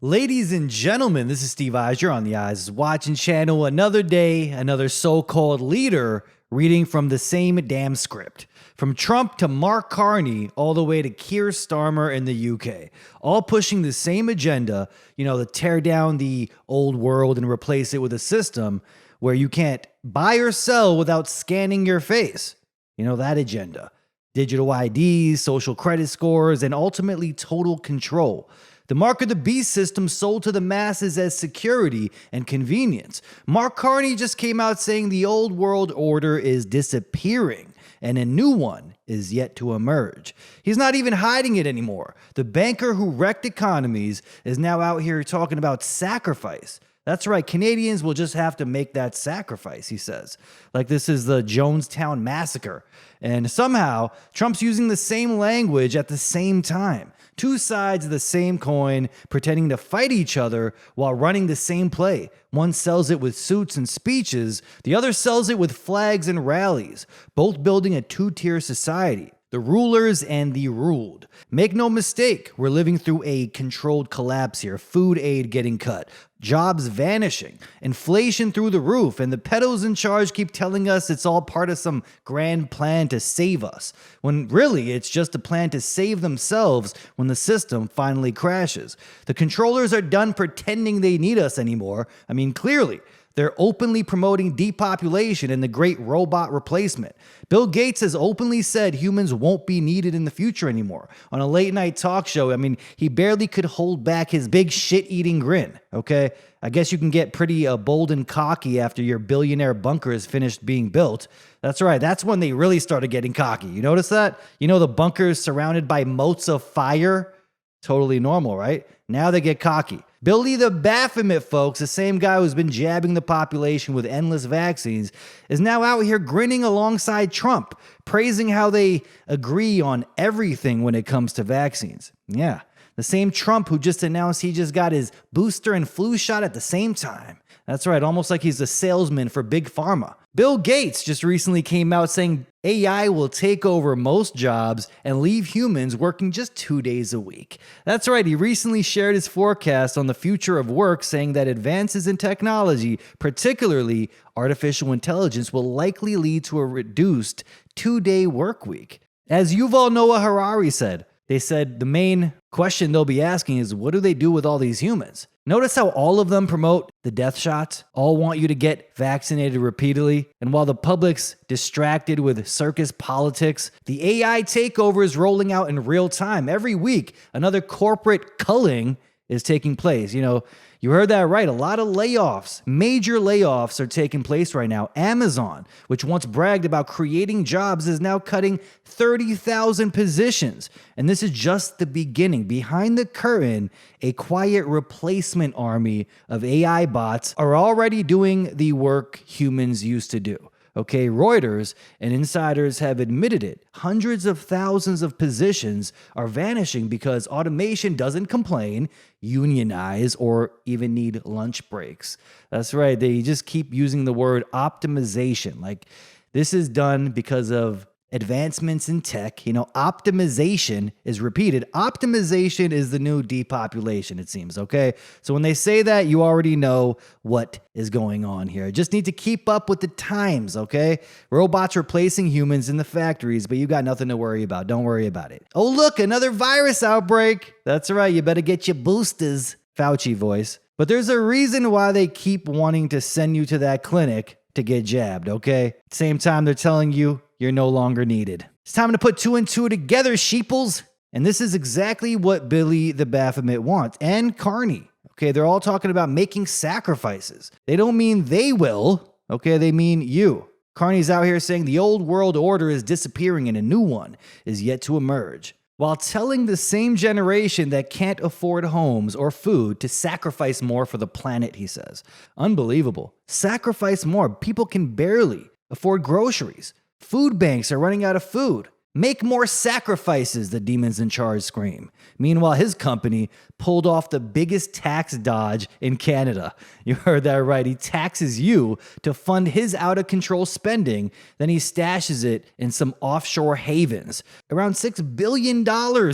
Ladies and gentlemen, this is Steve Eyes. You're on the EyesIsWatchin channel. Another day, another so-called leader reading from the same damn script. From Trump to Mark Carney, all the way to Keir Starmer in the UK. All pushing the same agenda, to tear down the old world and replace it with a system where you can't buy or sell without scanning your face. That agenda. Digital IDs, social credit scores, and ultimately total control. The mark of the beast system sold to the masses as security and convenience. Mark Carney just came out saying the old world order is disappearing and a new one is yet to emerge. He's not even hiding it anymore. The banker who wrecked economies is now out here talking about sacrifice. That's right, Canadians will just have to make that sacrifice, he says. Like this is the Jonestown Massacre. And somehow, Trump's using the same language at the same time. Two sides of the same coin, pretending to fight each other while running the same play. One sells it with suits and speeches, the other sells it with flags and rallies, both building a two-tier society. The rulers and the ruled. Make no mistake, we're living through a controlled collapse here. Food aid getting cut, jobs vanishing, inflation through the roof, and the pedos in charge keep telling us it's all part of some grand plan to save us, when really it's just a plan to save themselves when the system finally crashes. The controllers are done pretending they need us anymore. Clearly. They're openly promoting depopulation and the great robot replacement. Bill Gates has openly said humans won't be needed in the future anymore. On a late night talk show, he barely could hold back his big shit-eating grin, okay? I guess you can get pretty bold and cocky after your billionaire bunker is finished being built. That's right, that's when they really started getting cocky. You notice that? The bunker is surrounded by moats of fire? Totally normal, right? Now they get cocky. Billy the Baphomet, folks, the same guy who's been jabbing the population with endless vaccines, is now out here grinning alongside Trump, praising how they agree on everything when it comes to vaccines. Yeah, the same Trump who just announced he just got his booster and flu shot at the same time. That's right, almost like he's a salesman for Big Pharma. Bill Gates just recently came out saying AI will take over most jobs and leave humans working just 2 days a week. That's right, he recently shared his forecast on the future of work, saying that advances in technology, particularly artificial intelligence, will likely lead to a reduced 2-day work week. As Yuval Noah Harari said, they said the main question they'll be asking is, what do they do with all these humans? Notice how all of them promote the death shots, all want you to get vaccinated repeatedly, and while the public's distracted with circus politics, the AI takeover is rolling out in real time. Every week, another corporate culling is taking place. You heard that right. A lot of layoffs, major layoffs are taking place right now. Amazon, which once bragged about creating jobs, is now cutting 30,000 positions. And this is just the beginning. Behind the curtain, a quiet replacement army of AI bots are already doing the work humans used to do. Okay, Reuters and insiders have admitted it. Hundreds of thousands of positions are vanishing because automation doesn't complain, unionize, or even need lunch breaks. That's right, they just keep using the word optimization. Like, this is done because of advancements in tech. Optimization is repeated. Optimization is the new depopulation, it seems, okay? So when they say that, you already know what is going on here. Just need to keep up with the times, okay? Robots replacing humans in the factories, but you got nothing to worry about. Don't worry about it. Oh, look, another virus outbreak. That's right, you better get your boosters, Fauci voice. But there's a reason why they keep wanting to send you to that clinic to get jabbed, okay? Same time they're telling you you're no longer needed. It's time to put 2 and 2 together, sheeples. And this is exactly what Billy the Baphomet wants, and Carney. Okay, they're all talking about making sacrifices. They don't mean they will, okay? They mean you. Carney's out here saying the old world order is disappearing and a new one is yet to emerge, while telling the same generation that can't afford homes or food to sacrifice more for the planet, he says. Unbelievable. Sacrifice more. People can barely afford groceries. Food banks are running out of food. Make more sacrifices, the demons in charge scream. Meanwhile, his company pulled off the biggest tax dodge in Canada. You heard that right. He taxes you to fund his out-of-control spending, then he stashes it in some offshore havens. Around $6 billion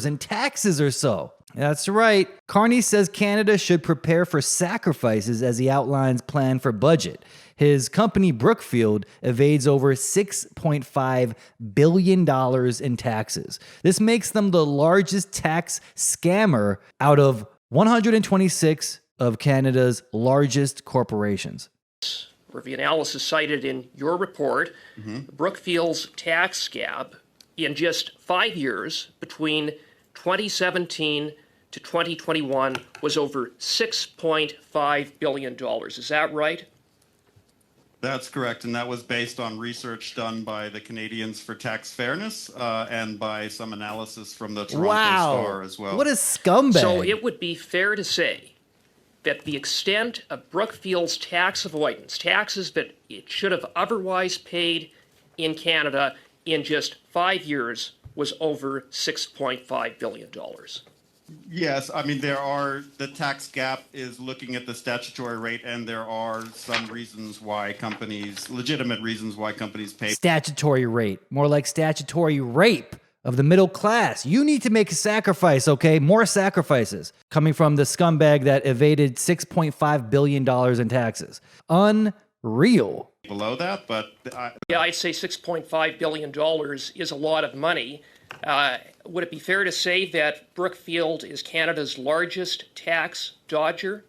in taxes or so. That's right. Carney says Canada should prepare for sacrifices as he outlines plan for budget. His company, Brookfield, evades over $6.5 billion in taxes. This makes them the largest tax scammer out of 126 of Canada's largest corporations. For the analysis cited in your report, Brookfield's tax scab in just 5 years between 2017 to 2021 was over $6.5 billion. Is that right? That's correct, and that was based on research done by the Canadians for Tax Fairness and by some analysis from the Toronto Star as well. What a scumbag. So it would be fair to say that the extent of Brookfield's tax avoidance, taxes that it should have otherwise paid in Canada in just 5 years, was over $6.5 billion. Yes, I mean, the tax gap is looking at the statutory rate, and there are some reasons why legitimate reasons why companies pay. Statutory rate, more like statutory rape of the middle class. You need to make a sacrifice, okay? More sacrifices coming from the scumbag that evaded $6.5 billion in taxes. Unreal. Below that, but Yeah, I'd say $6.5 billion is a lot of money. Would it be fair to say that Brookfield is Canada's largest tax dodger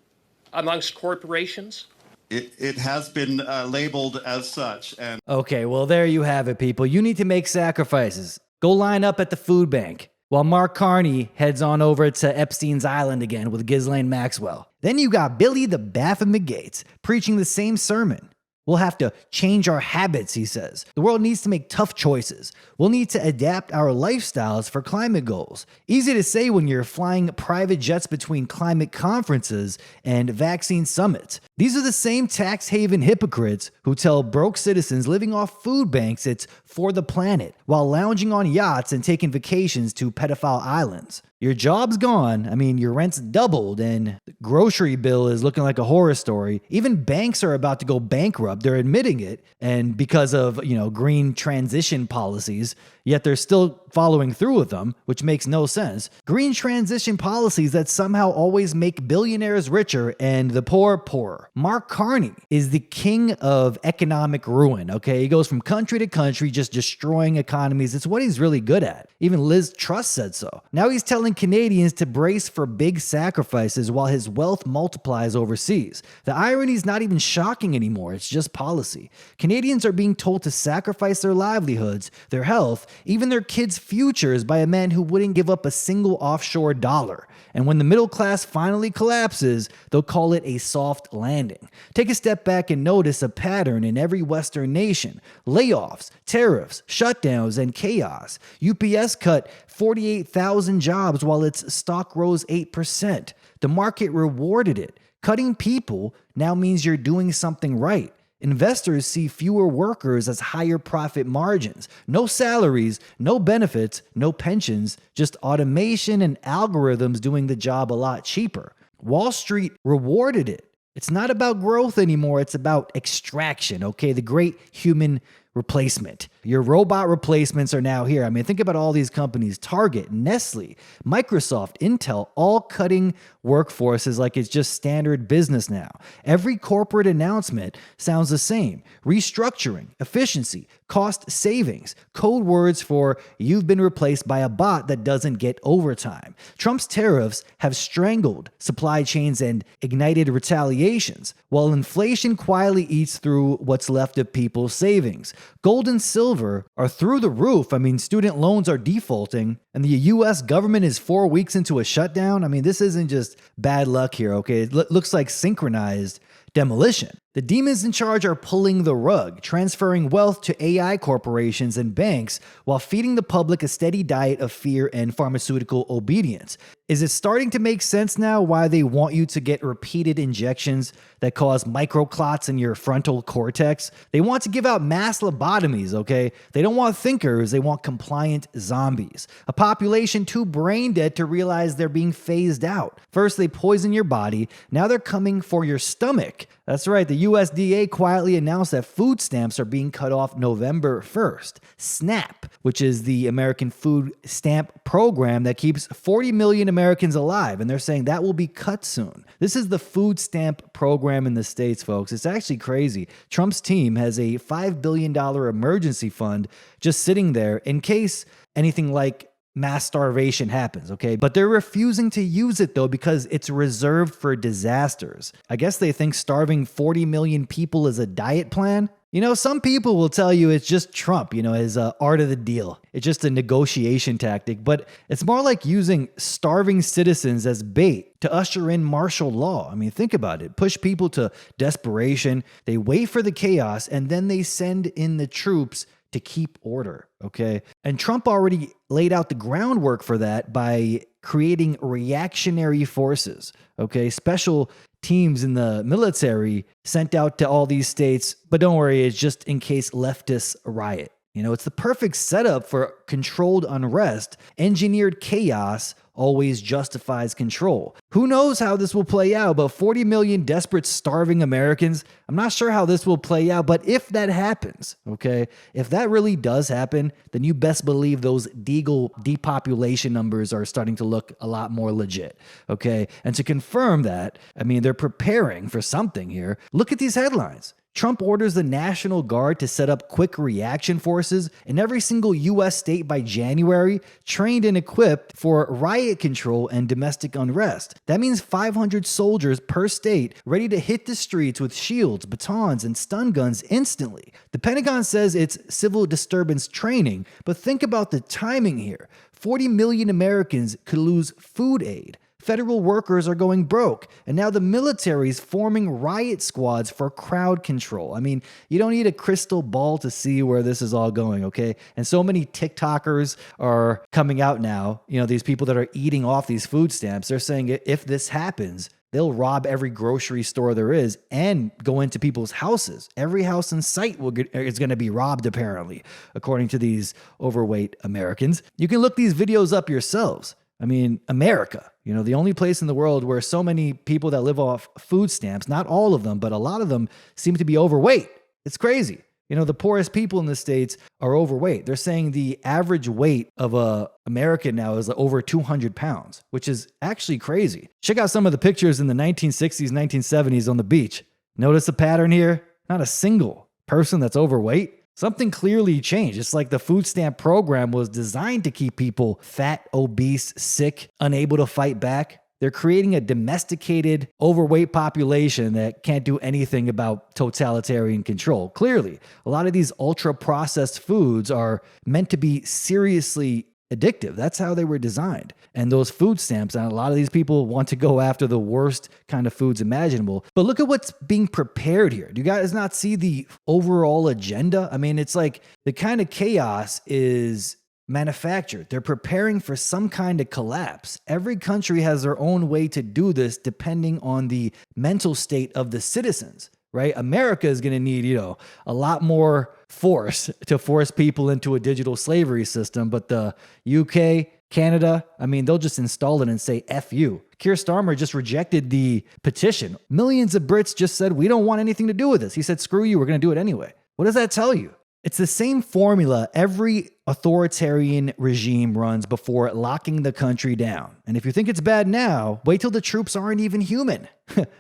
amongst corporations? it has been labeled as such. And Okay, well, there you have it, people. You need to make sacrifices. Go line up at the food bank while Mark Carney heads on over to Epstein's Island again with Ghislaine Maxwell. Then you got Billy the Baphomet Gates preaching the same sermon. We'll have to change our habits, he says. The world needs to make tough choices. We'll need to adapt our lifestyles for climate goals. Easy to say when you're flying private jets between climate conferences and vaccine summits. These are the same tax haven hypocrites who tell broke citizens living off food banks it's for the planet, while lounging on yachts and taking vacations to pedophile islands. Your job's gone. I mean, your rent's doubled and the grocery bill is looking like a horror story. Even banks are about to go bankrupt. They're admitting it. And because of, green transition policies, yet they're still following through with them, which makes no sense. Green transition policies that somehow always make billionaires richer and the poor poorer. Mark Carney is the king of economic ruin, okay? He goes from country to country just destroying economies. It's what he's really good at. Even Liz Truss said so. Now he's telling Canadians to brace for big sacrifices while his wealth multiplies overseas. The irony is not even shocking anymore. It's just policy. Canadians are being told to sacrifice their livelihoods, their health, even their kids' futures by a man who wouldn't give up a single offshore dollar. And when the middle class finally collapses, they'll call it a soft landing. Take a step back and notice a pattern in every Western nation. Layoffs, tariffs, shutdowns, and chaos. UPS cut 48,000 jobs while its stock rose 8%. The market rewarded it. Cutting people now means you're doing something right. Investors see fewer workers as higher profit margins. No salaries, no benefits, no pensions, just automation and algorithms doing the job a lot cheaper. Wall Street rewarded it. It's not about growth anymore, it's about extraction, okay? The great human replacement. Your robot replacements are now here. I mean, think about all these companies, Target, Nestle, Microsoft, Intel, all cutting workforces like it's just standard business now. Every corporate announcement sounds the same. Restructuring, efficiency, cost savings, code words for you've been replaced by a bot that doesn't get overtime. Trump's tariffs have strangled supply chains and ignited retaliations, while inflation quietly eats through what's left of people's savings. Gold and silver are through the roof. I mean, student loans are defaulting, and the U.S. government is 4 weeks into a shutdown. I mean, this isn't just bad luck here, okay? It looks like synchronized demolition. The demons in charge are pulling the rug, transferring wealth to AI corporations and banks while feeding the public a steady diet of fear and pharmaceutical obedience. Is it starting to make sense now why they want you to get repeated injections that cause microclots in your frontal cortex? They want to give out mass lobotomies, okay? They don't want thinkers, they want compliant zombies. A population too brain dead to realize they're being phased out. First, they poison your body, now they're coming for your stomach. That's right. The USDA quietly announced that food stamps are being cut off November 1st. SNAP, which is the American Food Stamp Program that keeps 40 million Americans alive, and they're saying that will be cut soon. This is the food stamp program in the States, folks. It's actually crazy. Trump's team has a $5 billion emergency fund just sitting there in case anything like mass starvation happens, okay? But they're refusing to use it though because it's reserved for disasters. I guess they think starving 40 million people is a diet plan. You know, some people will tell you it's just Trump, his art of the deal. It's just a negotiation tactic, but it's more like using starving citizens as bait to usher in martial law. I mean, think about it. Push people to desperation. They wait for the chaos and then they send in the troops to keep order, okay? And Trump already laid out the groundwork for that by creating reactionary forces, okay? Special teams in the military sent out to all these states, but don't worry, it's just in case leftists riot. It's the perfect setup for controlled unrest. Engineered chaos always justifies control. Who knows how this will play out, but 40 million desperate, starving Americans, I'm not sure how this will play out, but if that happens, okay, if that really does happen, then you best believe those Deagle depopulation numbers are starting to look a lot more legit, okay? And to confirm that, I mean, they're preparing for something here. Look at these headlines. Trump orders the National Guard to set up quick reaction forces in every single U.S. state by January, trained and equipped for riot control and domestic unrest. That means 500 soldiers per state ready to hit the streets with shields, batons, and stun guns instantly. The Pentagon says it's civil disturbance training, but think about the timing here. 40 million Americans could lose food aid. Federal workers are going broke, and now the military's forming riot squads for crowd control. I mean, you don't need a crystal ball to see where this is all going, okay? And so many TikTokers are coming out now, these people that are eating off these food stamps. They're saying if this happens, they'll rob every grocery store there is and go into people's houses. Every house in sight is going to be robbed, apparently, according to these overweight Americans. You can look these videos up yourselves. I mean, America, the only place in the world where so many people that live off food stamps, not all of them, but a lot of them seem to be overweight. It's crazy. The poorest people in the States are overweight. They're saying the average weight of a American now is over 200 pounds, which is actually crazy. Check out some of the pictures in the 1960s, 1970s on the beach. Notice a pattern here? Not a single person that's overweight. Something clearly changed. It's like the food stamp program was designed to keep people fat, obese, sick, unable to fight back. They're creating a domesticated, overweight population that can't do anything about totalitarian control. Clearly, a lot of these ultra-processed foods are meant to be seriously addictive. That's how they were designed. And those food stamps, and a lot of these people want to go after the worst kind of foods imaginable. But look at what's being prepared here. Do you guys not see the overall agenda? I mean, it's like the kind of chaos is manufactured. They're preparing for some kind of collapse. Every country has their own way to do this depending on the mental state of the citizens. Right? America is going to need, a lot more force to force people into a digital slavery system. But the UK, Canada, I mean, they'll just install it and say, F you. Keir Starmer just rejected the petition. Millions of Brits just said, we don't want anything to do with this. He said, screw you, we're going to do it anyway. What does that tell you? It's the same formula every authoritarian regime runs before locking the country down. And if you think it's bad now, wait till the troops aren't even human.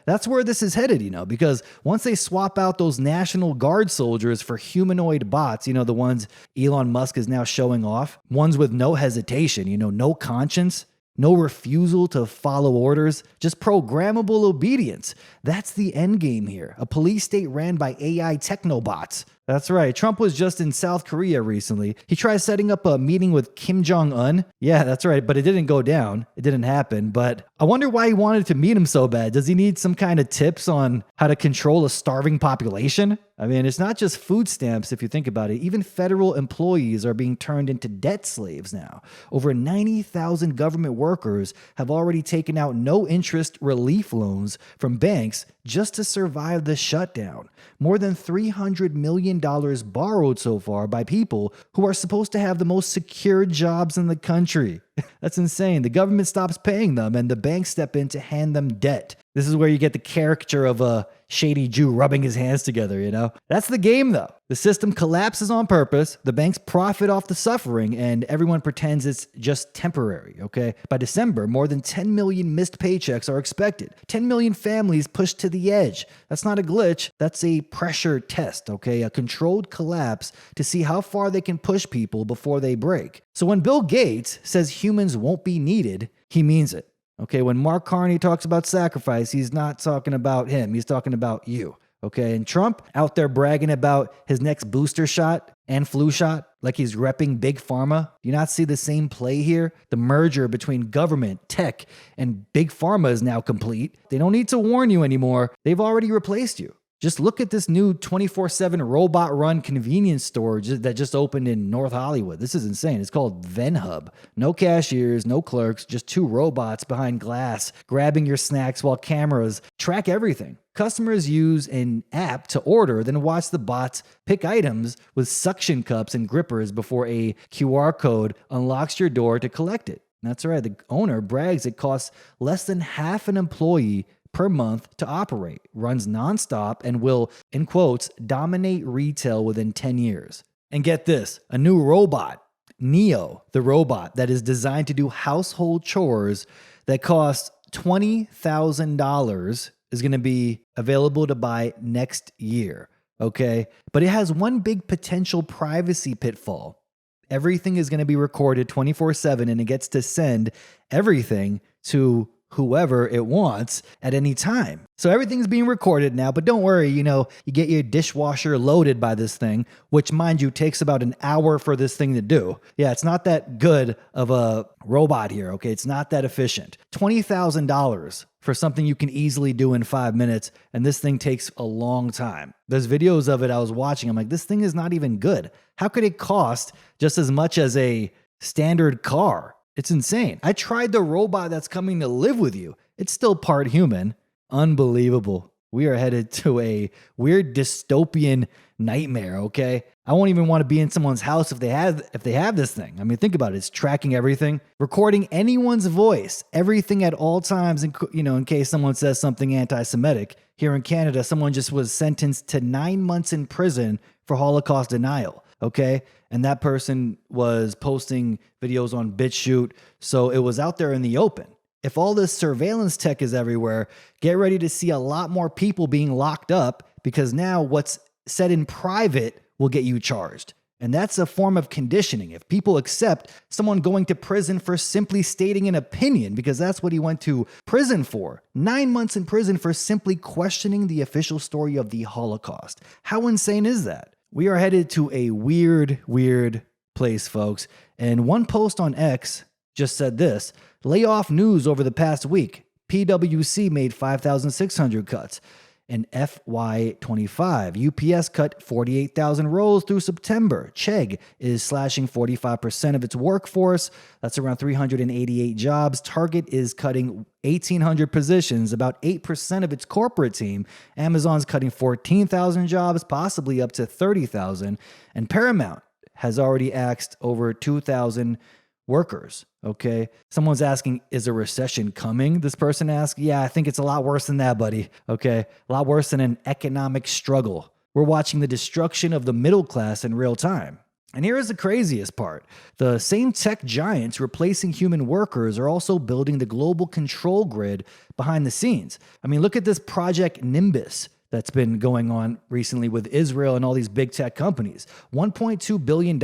That's where this is headed, because once they swap out those National Guard soldiers for humanoid bots, the ones Elon Musk is now showing off, ones with no hesitation, no conscience, no refusal to follow orders, just programmable obedience. That's the end game here. A police state ran by AI technobots. That's right. Trump was just in South Korea recently. He tried setting up a meeting with Kim Jong-un. Yeah, that's right. But it didn't go down. It didn't happen. But I wonder why he wanted to meet him so bad. Does he need some kind of tips on how to control a starving population? I mean, it's not just food stamps if you think about it. Even federal employees are being turned into debt slaves now. Over 90,000 government workers have already taken out no-interest relief loans from banks just to survive the shutdown. More than $300 million borrowed so far by people who are supposed to have the most secure jobs in the country. That's insane. The government stops paying them and the banks step in to hand them debt. This is where you get the caricature of a shady Jew rubbing his hands together, you know? That's the game, though. The system collapses on purpose, the banks profit off the suffering, and everyone pretends it's just temporary, okay? By December, more than 10 million missed paychecks are expected. 10 million families pushed to the edge. That's not a glitch. That's a pressure test, okay? A controlled collapse to see how far they can push people before they break. So when Bill Gates says humans won't be needed, he means it. Okay, when Mark Carney talks about sacrifice, he's not talking about him. He's talking about you. Okay, and Trump out there bragging about his next booster shot and flu shot like he's repping Big Pharma. Do you not see the same play here? The merger between government, tech, and Big Pharma is now complete. They don't need to warn you anymore. They've already replaced you. Just look at this new 24/7 robot-run convenience store that just opened in North Hollywood. This is insane. It's called VenHub. No cashiers, no clerks, just 2 robots behind glass, grabbing your snacks while cameras track everything. Customers use an app to order, then watch the bots pick items with suction cups and grippers before a QR code unlocks your door to collect it. That's right. The owner brags it costs less than half an employee per month to operate, runs nonstop, and will, in quotes, dominate retail within 10 years. And get this, a new robot, Neo, the robot that is designed to do household chores that costs $20,000 is going to be available to buy next year, okay? But it has one big potential privacy pitfall. Everything is going to be recorded 24/7 and it gets to send everything to whoever it wants at any time. So everything's being recorded now, but don't worry, you get your dishwasher loaded by this thing, which mind you takes about an hour for this thing to do. Yeah, it's not that good of a robot here, okay? It's not that efficient. $20,000 for something you can easily do in 5 minutes, and this thing takes a long time. There's videos of it I was watching. I'm like, this thing is not even good. How could it cost just as much as a standard car? It's insane. I tried the robot that's coming to live with you. It's still part human. Unbelievable. We are headed to a weird dystopian nightmare, okay? I won't even want to be in someone's house if they have this thing. I mean, think about it. It's tracking everything, recording anyone's voice, everything at all times, in case someone says something anti-Semitic. Here in Canada, someone just was sentenced to 9 months in prison for Holocaust denial. Okay. And that person was posting videos on BitChute. So it was out there in the open. If all this surveillance tech is everywhere, get ready to see a lot more people being locked up because now what's said in private will get you charged. And that's a form of conditioning. If people accept someone going to prison for simply stating an opinion, because that's what he went to prison for, 9 months in prison for simply questioning the official story of the Holocaust. How insane is that? We are headed to a weird place, folks. And one post on X just said this: layoff news over the past week. PwC made 5,600 cuts. In FY25, UPS cut 48,000 roles through September. Chegg is slashing 45% of its workforce. That's around 388 jobs. Target is cutting 1,800 positions, about 8% of its corporate team. Amazon's cutting 14,000 jobs, possibly up to 30,000. And Paramount has already axed over 2,000 workers, okay? Someone's asking, is a recession coming? This person asked, yeah, I think it's a lot worse than that, buddy, okay? A lot worse than an economic struggle. We're watching the destruction of the middle class in real time. And here is the craziest part. The same tech giants replacing human workers are also building the global control grid behind the scenes. I mean, look at this Project Nimbus that's been going on recently with Israel and all these big tech companies. $1.2 billion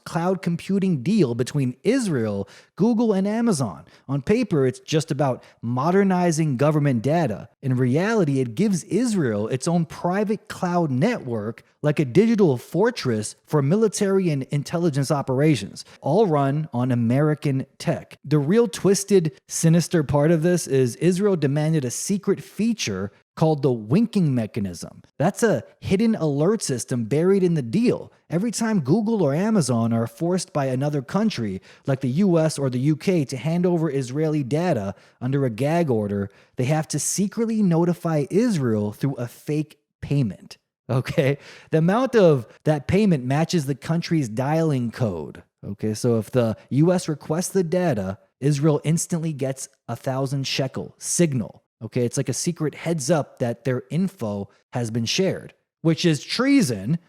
cloud computing deal between Israel, Google, and Amazon. On paper, it's just about modernizing government data. In reality, it gives Israel its own private cloud network, like a digital fortress for military and intelligence operations, all run on American tech. The real twisted, sinister part of this is Israel demanded a secret feature called the winking mechanism. That's a hidden alert system buried in the deal. Every time Google or Amazon are forced by another country, like the US or the UK, to hand over Israeli data under a gag order, they have to secretly notify Israel through a fake payment. Okay? The amount of that payment matches the country's dialing code. Okay, so if the US requests the data, Israel instantly gets 1,000 shekel signal. Okay, it's like a secret heads up that their info has been shared, which is treason,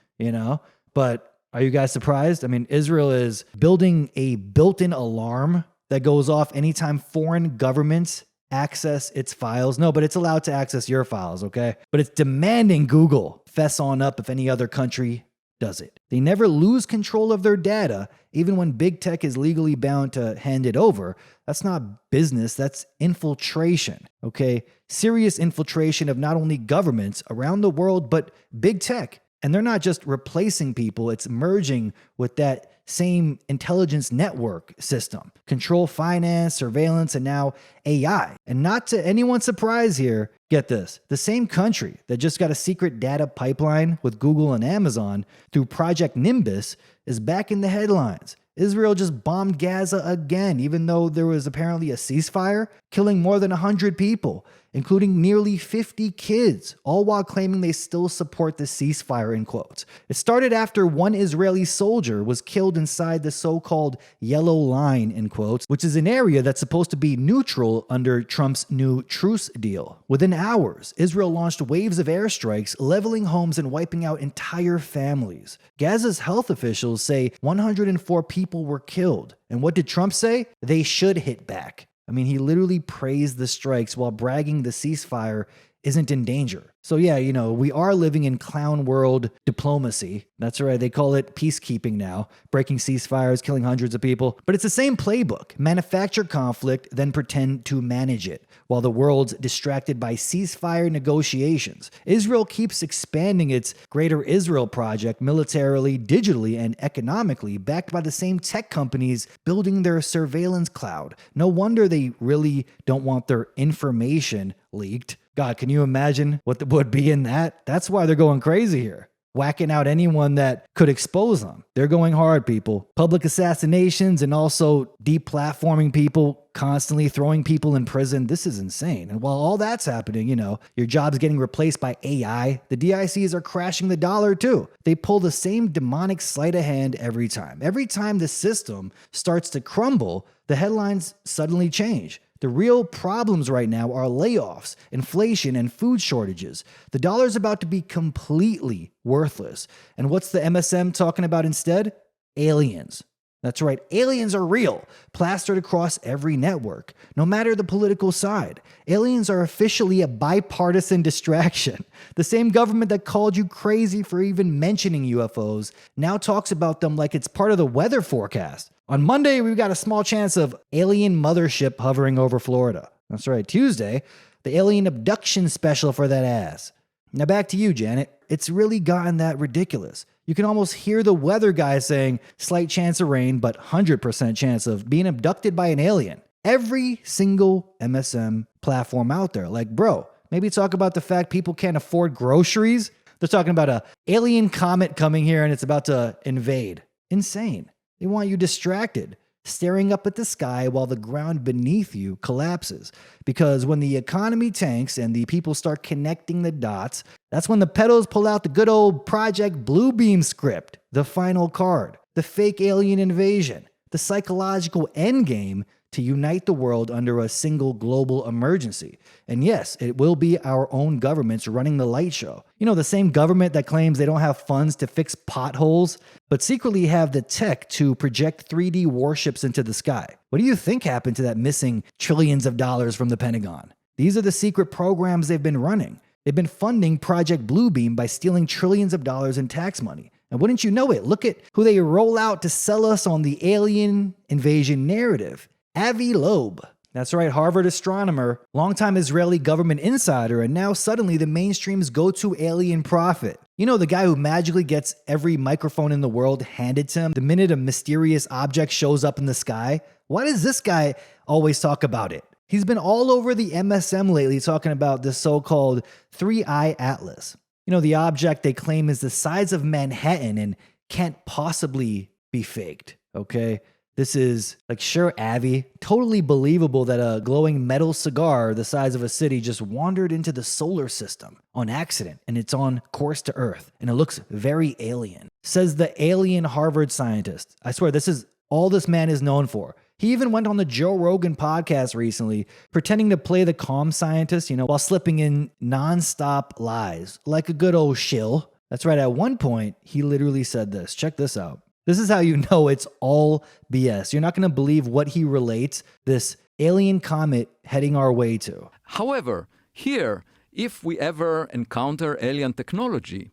but are you guys surprised? I mean, Israel is building a built-in alarm that goes off anytime foreign governments access its files. No, but it's allowed to access your files, okay? But it's demanding Google fess on up if any other country does it. They never lose control of their data, even when big tech is legally bound to hand it over. That's not business, that's infiltration, okay? Serious infiltration of not only governments around the world, but big tech. And they're not just replacing people, it's merging with that same intelligence network system. Control finance, surveillance, and now AI. And not to anyone's surprise here, get this, the same country that just got a secret data pipeline with Google and Amazon through Project Nimbus is back in the headlines. Israel just bombed Gaza again, even though there was apparently a ceasefire, killing more than 100 people, including nearly 50 kids, all while claiming they still support the ceasefire, in quotes. It started after one Israeli soldier was killed inside the so-called yellow line, in quotes, which is an area that's supposed to be neutral under Trump's new truce deal. Within hours, Israel launched waves of airstrikes, leveling homes and wiping out entire families. Gaza's health officials say 104 people were killed. And what did Trump say? They should hit back. I mean, he literally praised the strikes while bragging the ceasefire isn't in danger. So yeah, we are living in clown world diplomacy. That's right, they call it peacekeeping now. Breaking ceasefires, killing hundreds of people. But it's the same playbook. Manufacture conflict, then pretend to manage it, while the world's distracted by ceasefire negotiations. Israel keeps expanding its Greater Israel project militarily, digitally, and economically, backed by the same tech companies building their surveillance cloud. No wonder they really don't want their information leaked. God, can you imagine what would be in that? That's why they're going crazy here. Whacking out anyone that could expose them. They're going hard, people. Public assassinations and also deplatforming people, constantly throwing people in prison. This is insane. And while all that's happening, your job's getting replaced by AI, the DICs are crashing the dollar too. They pull the same demonic sleight of hand every time. Every time the system starts to crumble, the headlines suddenly change. The real problems right now are layoffs, inflation, and food shortages. The dollar's about to be completely worthless. And what's the MSM talking about instead? Aliens. That's right, aliens are real, plastered across every network, no matter the political side. Aliens are officially a bipartisan distraction. The same government that called you crazy for even mentioning UFOs now talks about them like it's part of the weather forecast. On Monday, we've got a small chance of alien mothership hovering over Florida. That's right, Tuesday, the alien abduction special for that ass. Now back to you, Janet. It's really gotten that ridiculous. You can almost hear the weather guy saying, slight chance of rain, but 100% chance of being abducted by an alien. Every single MSM platform out there. Like, bro, maybe talk about the fact people can't afford groceries. They're talking about an alien comet coming here and it's about to invade. Insane. They want you distracted, staring up at the sky while the ground beneath you collapses. Because when the economy tanks and the people start connecting the dots, that's when the pedos pull out the good old Project Bluebeam script, the final card, the fake alien invasion, the psychological endgame to unite the world under a single global emergency. And yes, it will be our own governments running the light show. The same government that claims they don't have funds to fix potholes, but secretly have the tech to project 3D warships into the sky. What do you think happened to that missing trillions of dollars from the Pentagon? These are the secret programs they've been running. They've been funding Project Bluebeam by stealing trillions of dollars in tax money. And wouldn't you know it, look at who they roll out to sell us on the alien invasion narrative. Avi Loeb. That's right, Harvard astronomer, longtime Israeli government insider, and now suddenly the mainstream's go-to alien prophet. The guy who magically gets every microphone in the world handed to him the minute a mysterious object shows up in the sky? Why does this guy always talk about it? He's been all over the MSM lately talking about the so-called 3-Eye Atlas. The object they claim is the size of Manhattan and can't possibly be faked, okay? This is, sure, Avi, totally believable that a glowing metal cigar the size of a city just wandered into the solar system on accident, and it's on course to Earth, and it looks very alien. Says the alien Harvard scientist. I swear, this is all this man is known for. He even went on the Joe Rogan podcast recently, pretending to play the calm scientist, while slipping in nonstop lies, like a good old shill. That's right, at one point, he literally said this. Check this out. This is how you know it's all BS. You're not going to believe what he relates this alien comet heading our way to. However, here, if we ever encounter alien technology,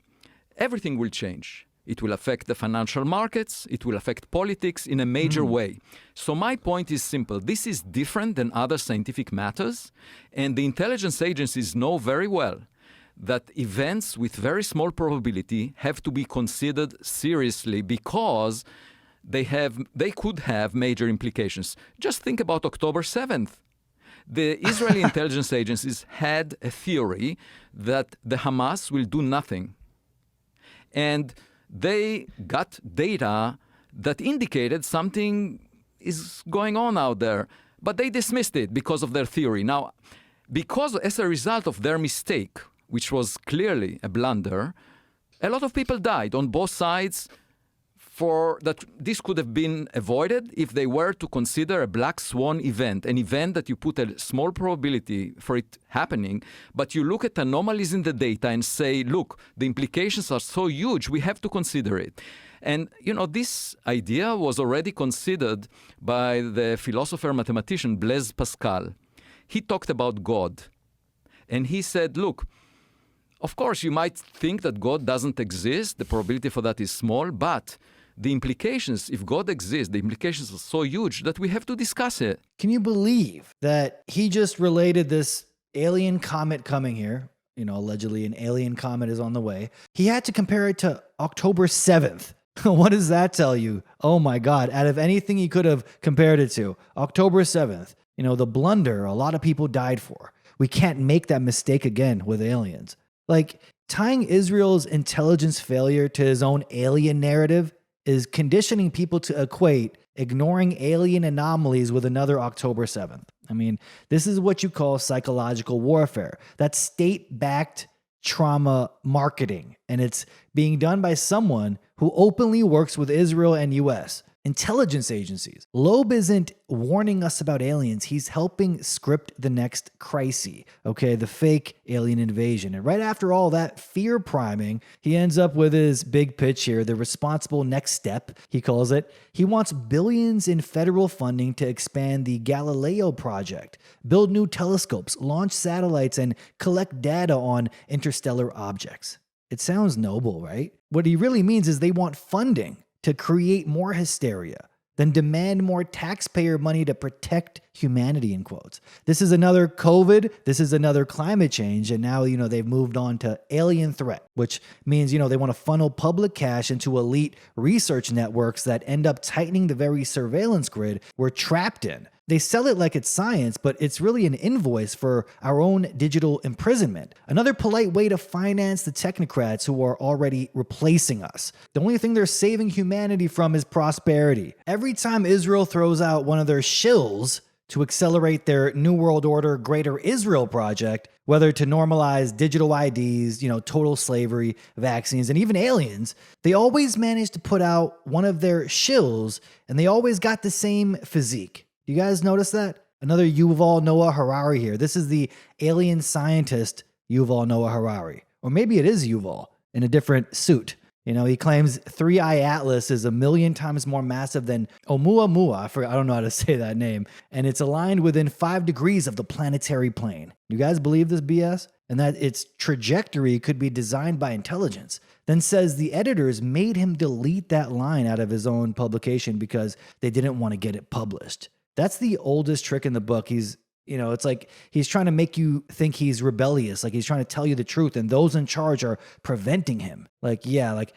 everything will change. It will affect the financial markets. It will affect politics in a major way. So my point is simple. This is different than other scientific matters, and the intelligence agencies know very well that events with very small probability have to be considered seriously because they could have major implications. Just think about October 7th. The Israeli intelligence agencies had a theory that the Hamas will do nothing. And they got data that indicated something is going on out there, but they dismissed it because of their theory. Now, because as a result of their mistake, which was clearly a blunder, a lot of people died on both sides. For that, this could have been avoided if they were to consider a black swan event, an event that you put a small probability for it happening, but you look at anomalies in the data and say, look, the implications are so huge, we have to consider it. And, this idea was already considered by the philosopher mathematician Blaise Pascal. He talked about God, and he said, look, of course, you might think that God doesn't exist, the probability for that is small, but the implications, if God exists, the implications are so huge that we have to discuss it. Can you believe that he just related this alien comet coming here? Allegedly an alien comet is on the way. He had to compare it to October 7th. What does that tell you? Oh my God. Out of anything he could have compared it to, October 7th, the blunder a lot of people died for. We can't make that mistake again with aliens. Like, tying Israel's intelligence failure to his own alien narrative is conditioning people to equate ignoring alien anomalies with another October 7th. I mean, this is what you call psychological warfare. That's state-backed trauma marketing, and it's being done by someone who openly works with Israel and US intelligence agencies. Loeb isn't warning us about aliens. He's helping script the next crisis, okay? The fake alien invasion. And right after all that fear priming, he ends up with his big pitch here, the responsible next step, he calls it. He wants billions in federal funding to expand the Galileo project, build new telescopes, launch satellites, and collect data on interstellar objects. It sounds noble, right? What he really means is they want funding to create more hysteria, then demand more taxpayer money to protect humanity, in quotes. This is another COVID, this is another climate change, and now, they've moved on to alien threat, which means, they want to funnel public cash into elite research networks that end up tightening the very surveillance grid we're trapped in. They sell it like it's science, but it's really an invoice for our own digital imprisonment. Another polite way to finance the technocrats who are already replacing us. The only thing they're saving humanity from is prosperity. Every time Israel throws out one of their shills to accelerate their New World Order Greater Israel project, whether to normalize digital IDs, total slavery, vaccines, and even aliens, they always manage to put out one of their shills, and they always got the same physique. You guys notice that? Another Yuval Noah Harari here. This is the alien scientist Yuval Noah Harari. Or maybe it is Yuval in a different suit. He claims 3i Atlas is 1,000,000 times more massive than Oumuamua. I don't know how to say that name. And it's aligned within 5 degrees of the planetary plane. You guys believe this BS? And that its trajectory could be designed by intelligence. Then says the editors made him delete that line out of his own publication because they didn't want to get it published. That's the oldest trick in the book. It's like he's trying to make you think he's rebellious, like he's trying to tell you the truth, and those in charge are preventing him. Like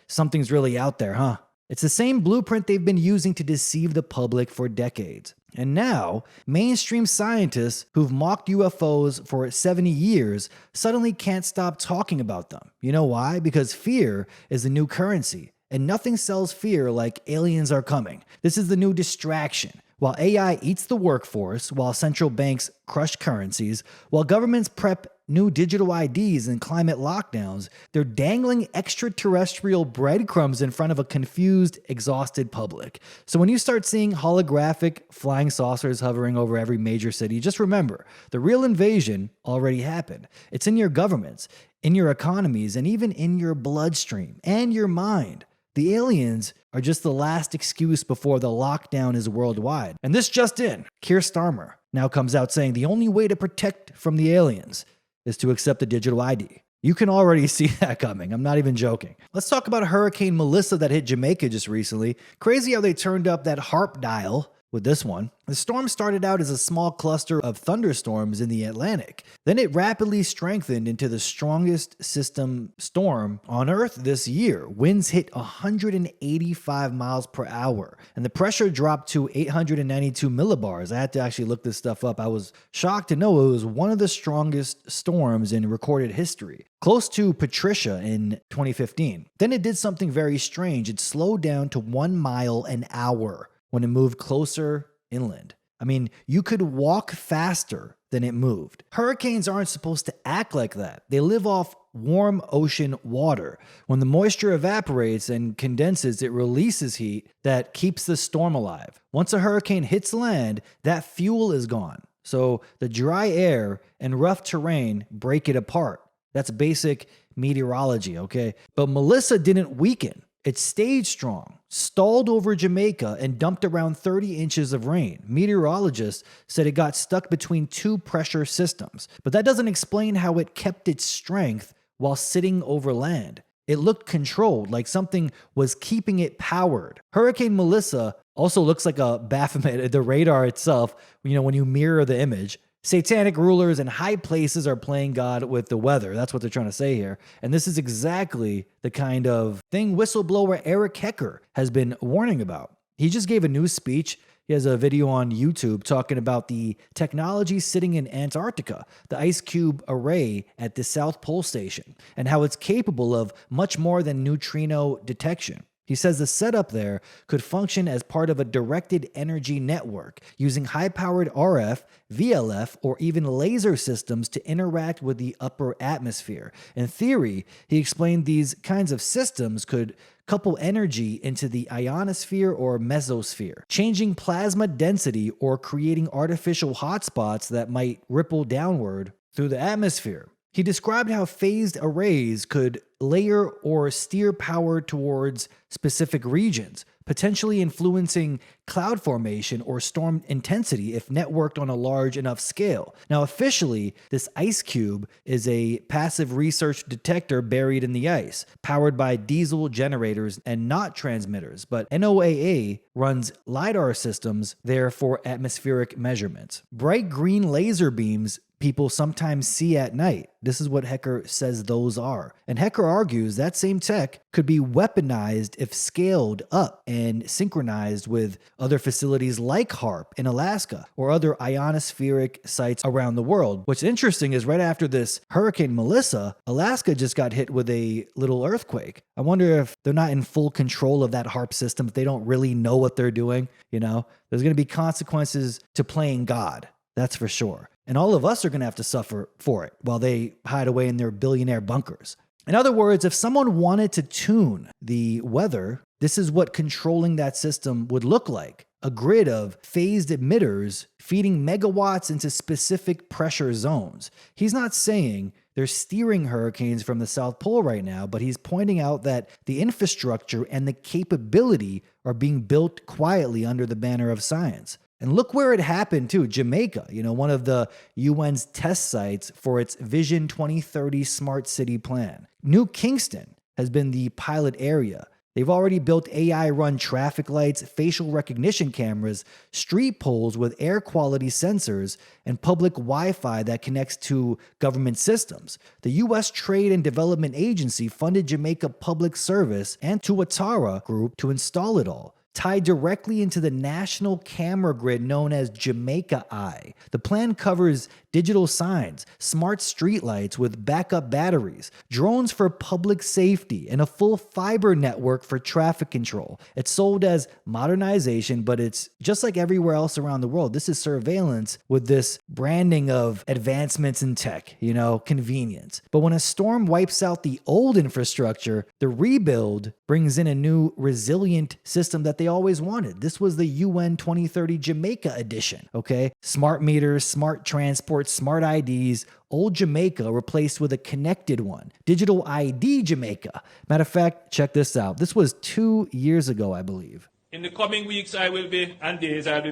something's really out there, huh? It's the same blueprint they've been using to deceive the public for decades. And now, mainstream scientists who've mocked UFOs for 70 years suddenly can't stop talking about them. You know why? Because fear is the new currency, and nothing sells fear like aliens are coming. This is the new distraction. While AI eats the workforce, while central banks crush currencies, while governments prep new digital IDs and climate lockdowns, they're dangling extraterrestrial breadcrumbs in front of a confused, exhausted public. So when you start seeing holographic flying saucers hovering over every major city, just remember, the real invasion already happened. It's in your governments, in your economies, and even in your bloodstream and your mind. The aliens are just the last excuse before the lockdown is worldwide. And this just in, Keir Starmer now comes out saying the only way to protect from the aliens is to accept a digital ID. You can already see that coming. I'm not even joking. Let's talk about Hurricane Melissa that hit Jamaica just recently. Crazy how they turned up that harp dial with this one. The storm started out as a small cluster of thunderstorms in the Atlantic. Then it rapidly strengthened into the strongest system storm on Earth this year. Winds hit 185 miles per hour, and the pressure dropped to 892 millibars. I had to actually look this stuff up. I was shocked to know it was one of the strongest storms in recorded history, close to Patricia in 2015. Then it did something very strange. It slowed down to 1 mile an hour when it moved closer inland. I mean, you could walk faster than it moved. Hurricanes aren't supposed to act like that. They live off warm ocean water. When the moisture evaporates and condenses, it releases heat that keeps the storm alive. Once a hurricane hits land, that fuel is gone. So the dry air and rough terrain break it apart. That's basic meteorology, okay? But Melissa didn't weaken. It stayed strong, stalled over Jamaica, and dumped around 30 inches of rain. Meteorologists said it got stuck between two pressure systems, but that doesn't explain how it kept its strength while sitting over land. It looked controlled, like something was keeping it powered. Hurricane Melissa also looks like a Baphomet, the radar itself, when you mirror the image. Satanic rulers and high places are playing God with the weather. That's what they're trying to say here. And this is exactly the kind of thing whistleblower Eric Hecker has been warning about. He just gave a news speech. He has a video on YouTube talking about the technology sitting in Antarctica, the ice cube array at the South Pole Station, and how it's capable of much more than neutrino detection. He says the setup there could function as part of a directed energy network using high-powered RF, VLF, or even laser systems to interact with the upper atmosphere. In theory, he explained these kinds of systems could couple energy into the ionosphere or mesosphere, changing plasma density or creating artificial hotspots that might ripple downward through the atmosphere. He described how phased arrays could layer or steer power towards specific regions, potentially influencing cloud formation or storm intensity if networked on a large enough scale. Now, officially, this ice cube is a passive research detector buried in the ice, powered by diesel generators and not transmitters, but NOAA runs LiDAR systems there for atmospheric measurements. Bright green laser beams people sometimes see at night. This is what Hecker says those are. And Hecker argues that same tech could be weaponized if scaled up and synchronized with other facilities like HARP in Alaska or other ionospheric sites around the world. What's interesting is right after this Hurricane Melissa, Alaska just got hit with a little earthquake. I wonder if they're not in full control of that HARP system, if they don't really know what they're doing. There's going to be consequences to playing God. That's for sure. And all of us are going to have to suffer for it while they hide away in their billionaire bunkers. In other words, if someone wanted to tune the weather, this is what controlling that system would look like. A grid of phased emitters feeding megawatts into specific pressure zones. He's not saying they're steering hurricanes from the South Pole right now, but he's pointing out that the infrastructure and the capability are being built quietly under the banner of science. And look where it happened too, Jamaica, one of the UN's test sites for its Vision 2030 Smart City Plan. New Kingston has been the pilot area. They've already built AI-run traffic lights, facial recognition cameras, street poles with air quality sensors, and public Wi-Fi that connects to government systems. The U.S. Trade and Development Agency funded Jamaica Public Service and Tuatara Group to install it all. tied directly into the national camera grid known as Jamaica Eye. The plan covers digital signs, smart streetlights with backup batteries, drones for public safety, and a full fiber network for traffic control. It's sold as modernization, but it's just like everywhere else around the world. This is surveillance with this branding of advancements in tech, convenience. But when a storm wipes out the old infrastructure, the rebuild brings in a new resilient system that they always wanted. This was the UN 2030 Jamaica edition, okay? Smart meters, smart transport, smart IDs, old Jamaica replaced with a connected one. Digital ID Jamaica. Matter of fact, check this out. This was 2 years ago, I believe. In the coming weeks I'll be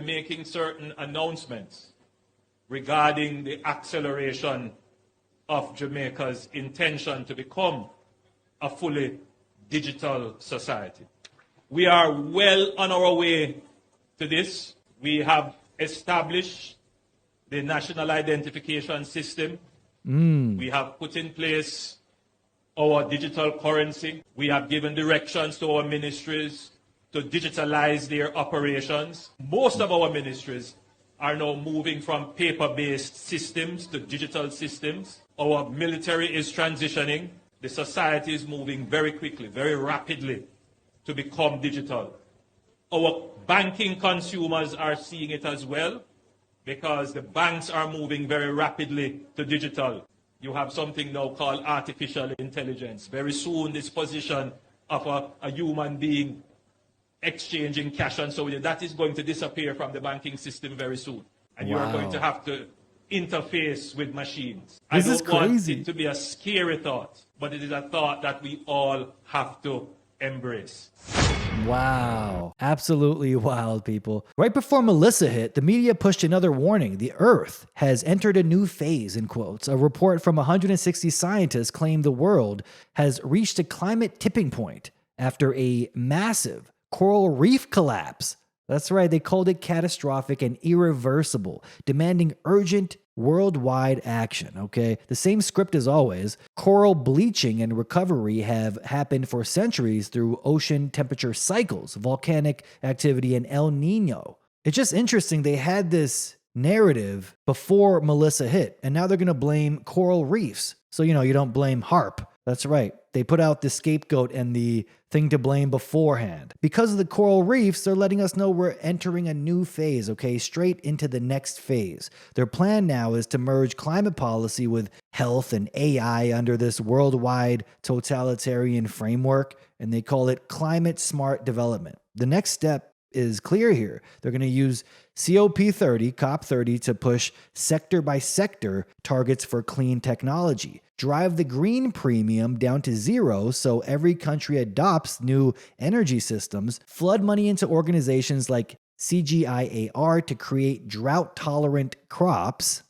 making certain announcements regarding the acceleration of Jamaica's intention to become a fully digital society. We are well on our way to this. We have established the national identification system. We have put in place our digital currency. We have given directions to our ministries to digitalize their operations. Most of our ministries are now moving from paper-based systems to digital systems. Our military is transitioning. The society is moving very quickly, very rapidly to become digital. Our banking consumers are seeing it as well because the banks are moving very rapidly to digital. You have something now called artificial intelligence. Very soon, this position of a human being exchanging cash and so on, that is going to disappear from the banking system very soon. And you are going to have to interface with machines. This is I don't want crazy. it to be a scary thought, but it is a thought that we all have to embrace. Wow. Absolutely wild, people. Right before Melissa hit, the media pushed another warning. The Earth has entered a new phase, in quotes. A report from 160 scientists claimed the world has reached a climate tipping point after a massive coral reef collapse. That's right, they called it catastrophic and irreversible, demanding urgent worldwide action, okay? The same script as always. Coral bleaching and recovery have happened for centuries through ocean temperature cycles, volcanic activity, and El Nino. It's just interesting they had this narrative before Melissa hit, and now they're going to blame coral reefs. So, you don't blame HARP. That's right. They put out the scapegoat and the thing to blame beforehand. Because of the coral reefs, they're letting us know we're entering a new phase, okay? Straight into the next phase. Their plan now is to merge climate policy with health and AI under this worldwide totalitarian framework, and they call it climate smart development. The next step is clear here. They're going to use COP30 to push sector by sector targets for clean technology, drive the green premium down to zero so every country adopts new energy systems, flood money into organizations like CGIAR to create drought-tolerant crops,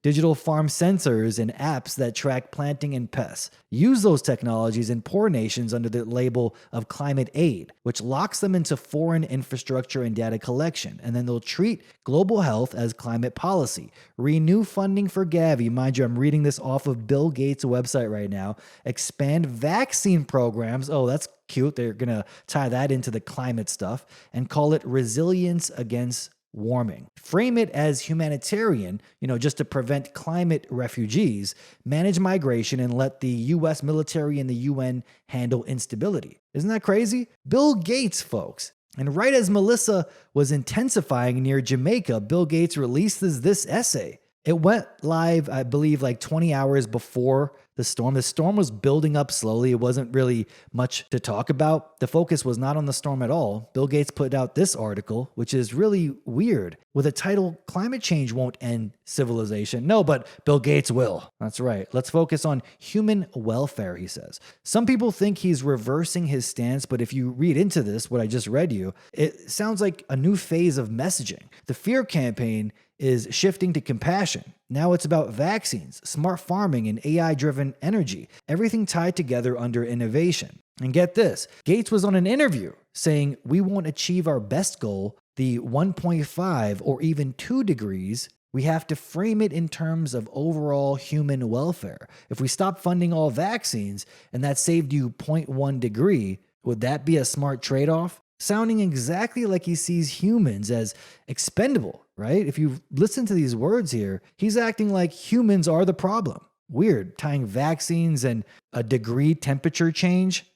digital farm sensors and apps that track planting and pests. Use those technologies in poor nations under the label of climate aid, which locks them into foreign infrastructure and data collection. And then they'll treat global health as climate policy. Renew funding for Gavi. Mind you, I'm reading this off of Bill Gates' website right now. Expand vaccine programs. Oh, that's cute. They're going to tie that into the climate stuff and call it resilience against warming. Frame it as humanitarian, just to prevent climate refugees, manage migration, and let the US military and the UN handle instability. Isn't that crazy? Bill Gates, folks. And right as Melissa was intensifying near Jamaica, Bill Gates releases this essay. It went live, I believe, like 20 hours before the storm. The storm was building up slowly. It wasn't really much to talk about. The focus was not on the storm at all. Bill Gates put out this article, which is really weird, with a title, Climate Change Won't End Civilization. No, but Bill Gates will. That's right. Let's focus on human welfare, he says. Some people think he's reversing his stance, but if you read into this, what I just read you, it sounds like a new phase of messaging. The fear campaign is shifting to compassion. Now it's about vaccines, smart farming, and AI-driven energy, everything tied together under innovation. And get this, Gates was on an interview saying we won't achieve our best goal, the 1.5 or even 2 degrees. We have to frame it in terms of overall human welfare. If we stop funding all vaccines and that saved you 0.1 degree, would that be a smart trade-off? sounding exactly like he sees humans as expendable, right? If you listen to these words here, he's acting like humans are the problem. Weird, tying vaccines and a degree temperature change.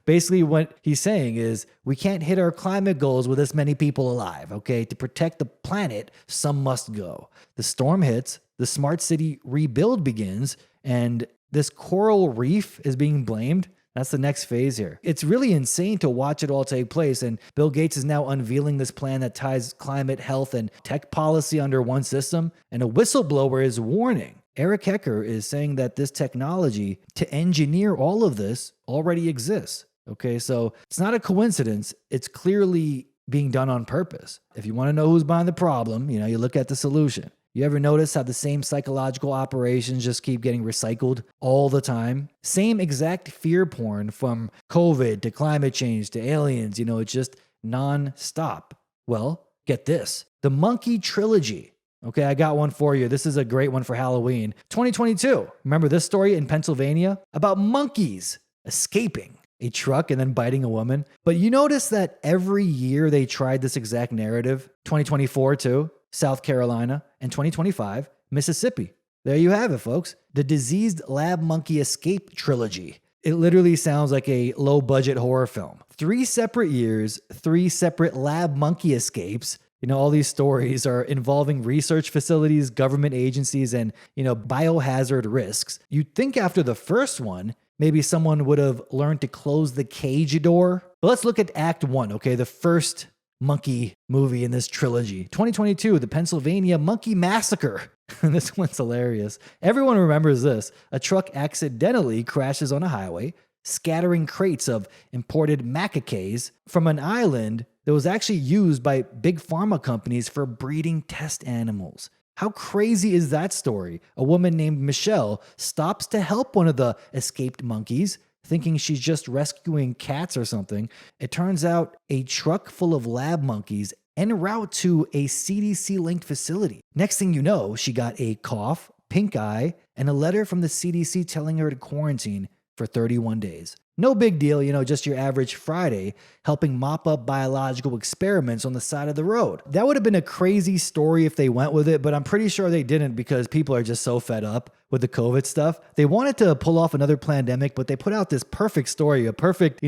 Basically, what he's saying is we can't hit our climate goals with this many people alive, okay? To protect the planet, some must go. The storm hits, the smart city rebuild begins, and this coral reef is being blamed. That's the next phase here. It's really insane to watch it all take place, and Bill Gates is now unveiling this plan that ties climate, health, and tech policy under one system, and a whistleblower is warning. Eric Hecker is saying that this technology to engineer all of this already exists. Okay, so it's not a coincidence. It's clearly being done on purpose. If you want to know who's behind the problem, you look at the solution. You ever notice how the same psychological operations just keep getting recycled all the time? Same exact fear porn from COVID to climate change to aliens, it's just non-stop. Well, get this. The Monkey Trilogy. Okay, I got one for you. This is a great one for Halloween. 2022. Remember this story in Pennsylvania? About monkeys escaping a truck and then biting a woman. But you notice that every year they tried this exact narrative. 2024 too, South Carolina, and 2025, Mississippi. There you have it, folks. The Diseased Lab Monkey Escape Trilogy. It literally sounds like a low-budget horror film. 3 separate years, 3 separate lab monkey escapes. All these stories are involving research facilities, government agencies, and, biohazard risks. You'd think after the first one, maybe someone would have learned to close the cage door. But let's look at Act 1, okay? The first monkey movie in this trilogy. 2022, the Pennsylvania Monkey Massacre. This one's hilarious. Everyone remembers this. A truck accidentally crashes on a highway, scattering crates of imported macaques from an island that was actually used by big pharma companies for breeding test animals. How crazy is that story? A woman named Michelle stops to help one of the escaped monkeys, thinking she's just rescuing cats or something. It turns out a truck full of lab monkeys en route to a CDC-linked facility. Next thing you know, she got a cough, pink eye, and a letter from the CDC telling her to quarantine for 31 days. No big deal, just your average Friday helping mop up biological experiments on the side of the road. That would have been a crazy story if they went with it, but I'm pretty sure they didn't because people are just so fed up with the COVID stuff. They wanted to pull off another pandemic, but they put out this perfect story, a perfect,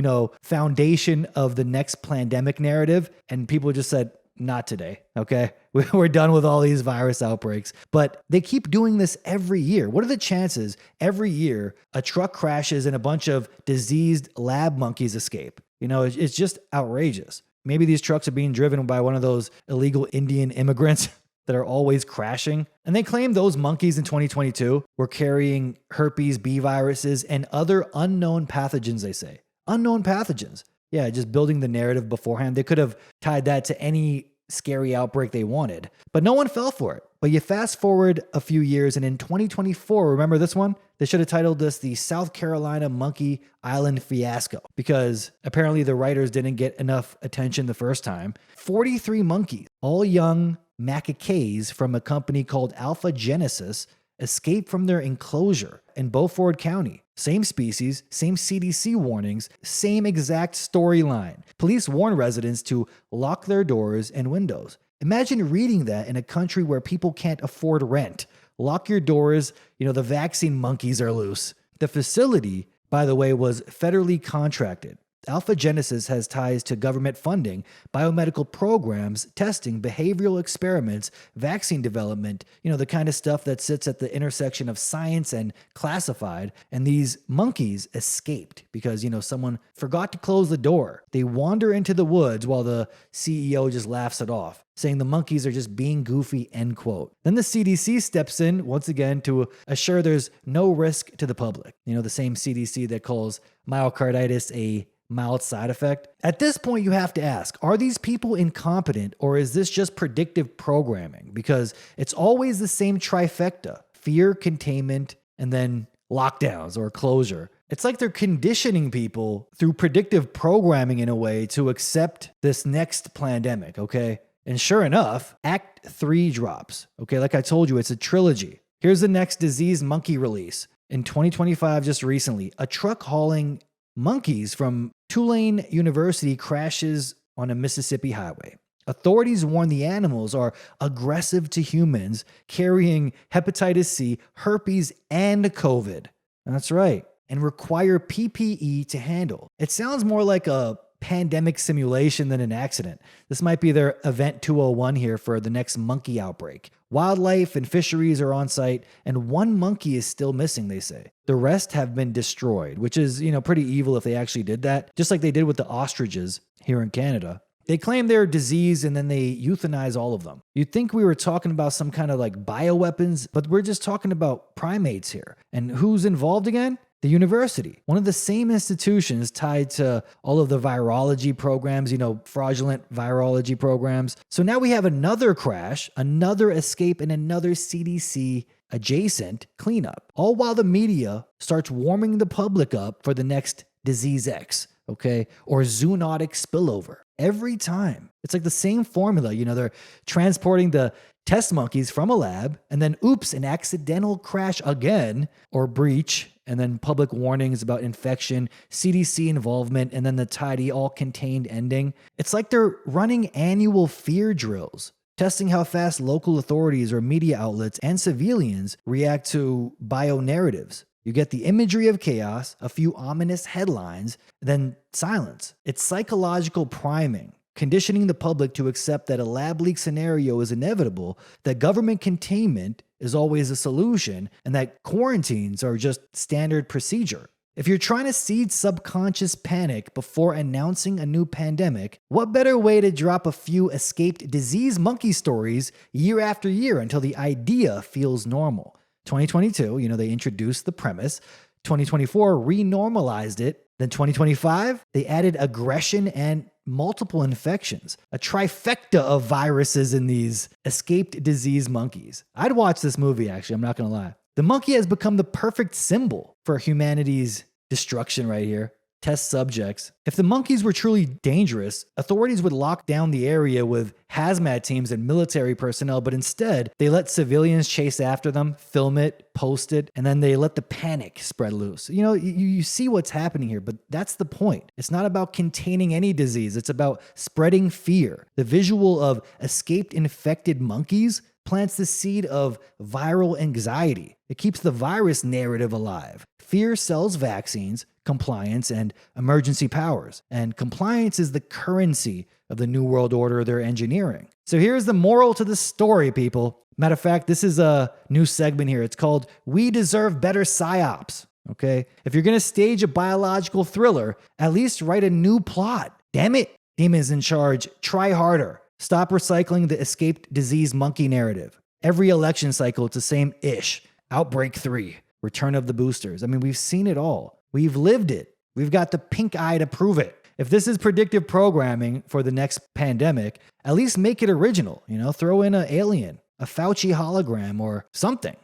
foundation of the next pandemic narrative, and people just said, not today, okay? We're done with all these virus outbreaks. But they keep doing this every year. What are the chances every year a truck crashes and a bunch of diseased lab monkeys escape? It's just outrageous. Maybe these trucks are being driven by one of those illegal Indian immigrants that are always crashing. And they claim those monkeys in 2022 were carrying herpes B viruses and other unknown pathogens, they say. Unknown pathogens. Yeah, just building the narrative beforehand. They could have tied that to any scary outbreak they wanted, but no one fell for it. But you fast forward a few years, and in 2024, remember this one? They should have titled this the South Carolina Monkey Island Fiasco, because apparently the writers didn't get enough attention the first time. 43 monkeys, all young macaques from a company called Alpha Genesis, escaped from their enclosure in Beaufort County. Same species, same CDC warnings, same exact storyline. Police warn residents to lock their doors and windows. Imagine reading that in a country where people can't afford rent. Lock your doors, the vaccine monkeys are loose. The facility, by the way, was federally contracted. Alpha Genesis has ties to government funding, biomedical programs, testing, behavioral experiments, vaccine development, the kind of stuff that sits at the intersection of science and classified. And these monkeys escaped because, someone forgot to close the door. They wander into the woods while the CEO just laughs it off, saying the monkeys are just being goofy, end quote. Then the CDC steps in once again to assure there's no risk to the public. The same CDC that calls myocarditis a mild side effect. At this point, you have to ask, are these people incompetent or is this just predictive programming? Because it's always the same trifecta: fear, containment, and then lockdowns or closure. It's like they're conditioning people through predictive programming in a way to accept this next pandemic, okay? And sure enough, Act 3 drops. Okay, like I told you, it's a trilogy. Here's the next diseased monkey release. In 2025, just recently, a truck hauling monkeys from Tulane University crashes on a Mississippi highway. Authorities warn the animals are aggressive to humans, carrying hepatitis C, herpes, and COVID. That's right. And require PPE to handle. It sounds more like a pandemic simulation than an accident. This might be their Event 201 here for the next monkey outbreak. Wildlife and fisheries are on site, and one monkey is still missing, they say. The rest have been destroyed, which is, pretty evil if they actually did that, just like they did with the ostriches here in Canada. They claim they're diseased and then they euthanize all of them. You'd think we were talking about some kind of like bioweapons, but we're just talking about primates here. And who's involved again? The university, one of the same institutions tied to all of the virology programs, fraudulent virology programs. So now we have another crash, another escape, and another CDC adjacent cleanup, all while the media starts warming the public up for the next disease X, okay, or zoonotic spillover. Every time. It's like the same formula. They're transporting the test monkeys from a lab, and then oops, an accidental crash again, or breach, and then public warnings about infection, CDC involvement, and then the tidy, all-contained ending. It's like they're running annual fear drills, testing how fast local authorities or media outlets and civilians react to bio-narratives. You get the imagery of chaos, a few ominous headlines, then silence. It's psychological priming, conditioning the public to accept that a lab leak scenario is inevitable, that government containment is always a solution, and that quarantines are just standard procedure. If you're trying to seed subconscious panic before announcing a new pandemic, what better way to drop a few escaped disease monkey stories year after year until the idea feels normal? 2022, they introduced the premise. 2024 renormalized it. Then 2025, they added aggression and multiple infections, a trifecta of viruses in these escaped disease monkeys. I'd watch this movie, actually, I'm not going to lie. The monkey has become the perfect symbol for humanity's destruction right here. Test subjects. If the monkeys were truly dangerous, authorities would lock down the area with hazmat teams and military personnel, but instead, they let civilians chase after them, film it, post it, and then they let the panic spread loose. You see what's happening here, but that's the point. It's not about containing any disease. It's about spreading fear. The visual of escaped infected monkeys plants the seed of viral anxiety. It keeps the virus narrative alive. Fear sells vaccines, compliance, and emergency powers. And compliance is the currency of the New World Order they're engineering. So here's the moral to the story, people. Matter of fact, this is a new segment here. It's called We Deserve Better PsyOps. Okay? If you're going to stage a biological thriller, at least write a new plot. Damn it. Demons in charge. Try harder. Stop recycling the escaped disease monkey narrative. Every election cycle, it's the same ish. Outbreak 3. Return of the boosters. We've seen it all. We've lived it. We've got the pink eye to prove it. If this is predictive programming for the next pandemic, at least make it original. Throw in an alien, a Fauci hologram, or something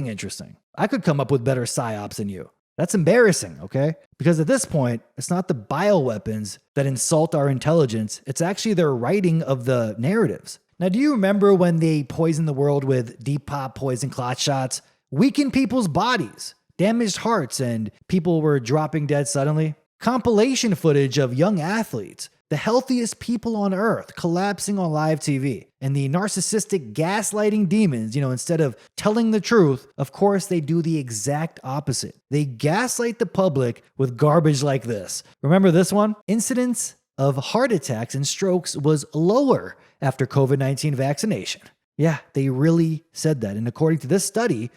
interesting. I could come up with better psyops than you. That's embarrassing, okay? Because at this point, it's not the bioweapons that insult our intelligence. It's actually their writing of the narratives. Now, do you remember when they poisoned the world with deep pop poison clot shots? Weakened people's bodies, damaged hearts, and people were dropping dead suddenly? Compilation footage of young athletes, the healthiest people on earth, collapsing on live TV. And the narcissistic gaslighting demons, instead of telling the truth, of course, they do the exact opposite. They gaslight the public with garbage like this. Remember this one? Incidence of heart attacks and strokes was lower after COVID-19 vaccination. Yeah, they really said that. And according to this study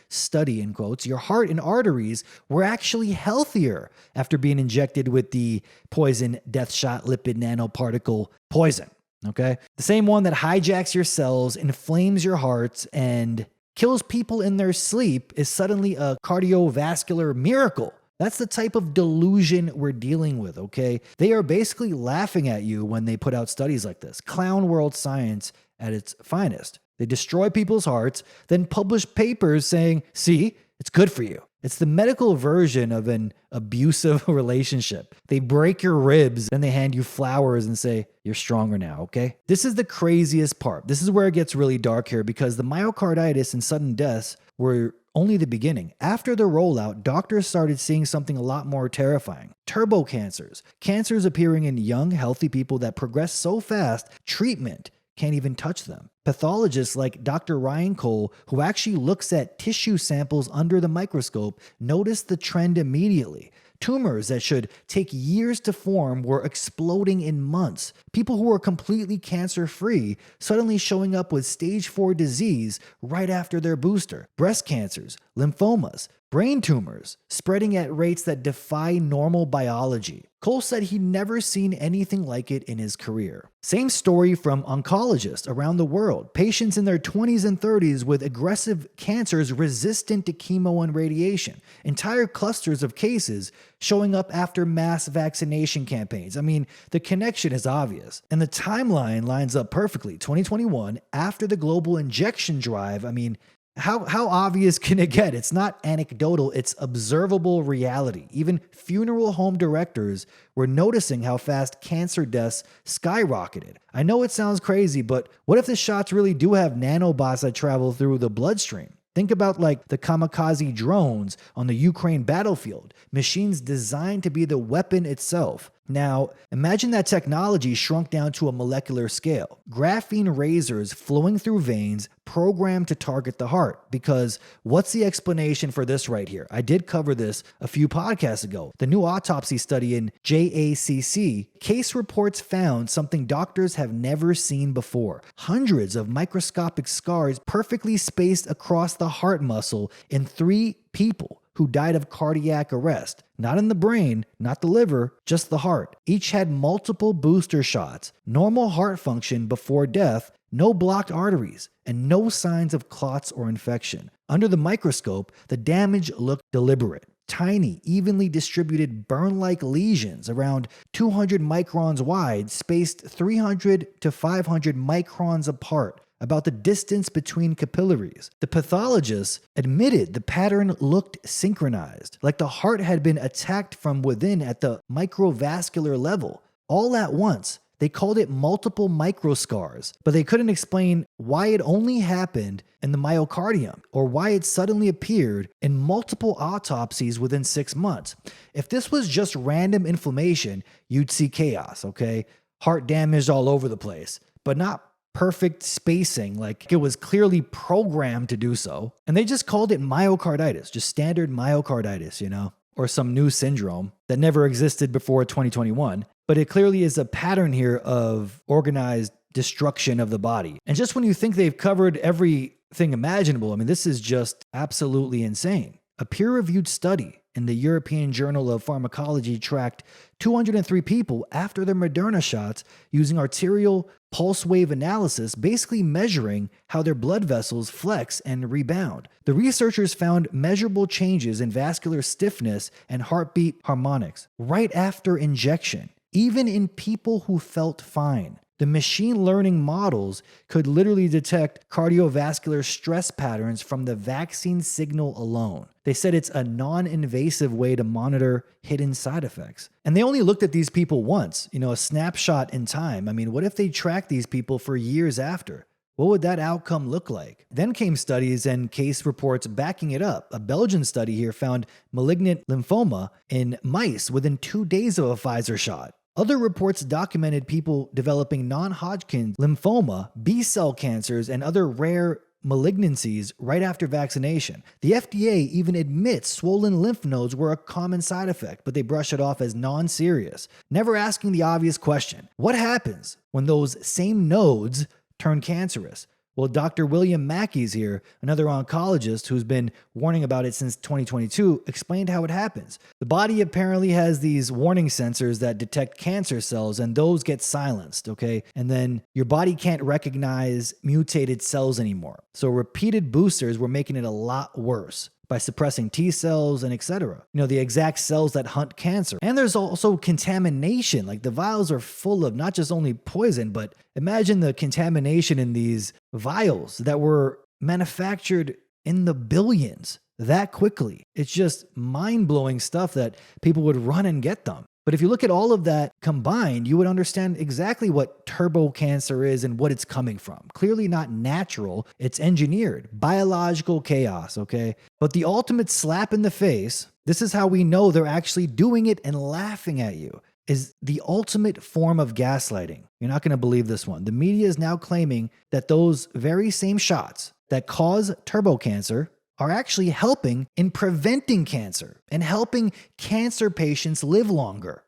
in quotes, your heart and arteries were actually healthier after being injected with the poison death shot lipid nanoparticle poison. Okay? The same one that hijacks your cells, inflames your hearts, and kills people in their sleep is suddenly a cardiovascular miracle. That's the type of delusion we're dealing with, okay? They are basically laughing at you when they put out studies like this. Clown world science at its finest. They destroy people's hearts, then publish papers saying, see, it's good for you. It's the medical version of an abusive relationship. They break your ribs, then they hand you flowers and say, you're stronger now, okay? This is the craziest part. This is where it gets really dark here because the myocarditis and sudden deaths were only the beginning. After the rollout, doctors started seeing something a lot more terrifying. Turbo cancers. Cancers appearing in young, healthy people that progress so fast, treatment can't even touch them. Pathologists like Dr. Ryan Cole, who actually looks at tissue samples under the microscope, noticed the trend immediately. Tumors that should take years to form were exploding in months. People who were completely cancer-free suddenly showing up with stage 4 disease right after their booster. Breast cancers, lymphomas, brain tumors spreading at rates that defy normal biology. Cole said he'd never seen anything like it in his career. Same story from oncologists around the world. Patients in their 20s and 30s with aggressive cancers resistant to chemo and radiation. Entire clusters of cases showing up after mass vaccination campaigns. I mean, the connection is obvious. And the timeline lines up perfectly. 2021, after the global injection drive, I mean, how obvious can it get? It's not anecdotal, it's observable reality. Even funeral home directors were noticing how fast cancer deaths skyrocketed. I know it sounds crazy, but what if the shots really do have nanobots that travel through the bloodstream? Think about like the kamikaze drones on the Ukraine battlefield, machines designed to be the weapon itself. Now, imagine that technology shrunk down to a molecular scale. Graphene razors flowing through veins programmed to target the heart. Because what's the explanation for this right here? I did cover this a few podcasts ago. The new autopsy study in JACC, case reports found something doctors have never seen before. Hundreds of microscopic scars perfectly spaced across the heart muscle in 3 people who died of cardiac arrest. Not in the brain, not the liver, just the heart. Each had multiple booster shots, normal heart function before death, no blocked arteries, and no signs of clots or infection. Under the microscope, the damage looked deliberate. Tiny, evenly distributed burn-like lesions around 200 microns wide, spaced 300 to 500 microns apart, about the distance between capillaries. The pathologists admitted the pattern looked synchronized, like the heart had been attacked from within at the microvascular level. All at once, they called it multiple microscars, but they couldn't explain why it only happened in the myocardium or why it suddenly appeared in multiple autopsies within 6 months. If this was just random inflammation, you'd see chaos, okay? Heart damage all over the place, but not perfect spacing, like it was clearly programmed to do so. And they just called it myocarditis, just standard myocarditis, you know, or some new syndrome that never existed before 2021. But it clearly is a pattern here of organized destruction of the body. And just when you think they've covered everything imaginable, I mean, this is just absolutely insane. A peer-reviewed study in the European Journal of Pharmacology tracked 203 people after their Moderna shots using arterial pulse wave analysis, basically measuring how their blood vessels flex and rebound. The researchers found measurable changes in vascular stiffness and heartbeat harmonics right after injection, even in people who felt fine. The machine learning models could literally detect cardiovascular stress patterns from the vaccine signal alone. They said it's a non-invasive way to monitor hidden side effects. And they only looked at these people once, you know, a snapshot in time. I mean, what if they tracked these people for years after? What would that outcome look like? Then came studies and case reports backing it up. A Belgian study here found malignant lymphoma in mice within 2 days of a Pfizer shot. Other reports documented people developing non-Hodgkin lymphoma, B-cell cancers, and other rare malignancies right after vaccination. The FDA even admits swollen lymph nodes were a common side effect, but they brush it off as non-serious, never asking the obvious question: what happens when those same nodes turn cancerous? Well, Dr. William Mackey's here, another oncologist who's been warning about it since 2022, explained how it happens. The body apparently has these warning sensors that detect cancer cells, and those get silenced, okay? And then your body can't recognize mutated cells anymore. So repeated boosters were making it a lot worse by suppressing T cells and etc. You know, the exact cells that hunt cancer. And there's also contamination. Like the vials are full of not just only poison, but imagine the contamination in these vials that were manufactured in the billions that quickly. It's just mind-blowing stuff that people would run and get them. But if you look at all of that combined, you would understand exactly what turbo cancer is and what it's coming from. Clearly not natural, it's engineered, biological chaos, okay? But the ultimate slap in the face, this is how we know they're actually doing it and laughing at you, is the ultimate form of gaslighting. You're not going to believe this one. The media is now claiming that those very same shots that cause turbo cancer are actually helping in preventing cancer and helping cancer patients live longer.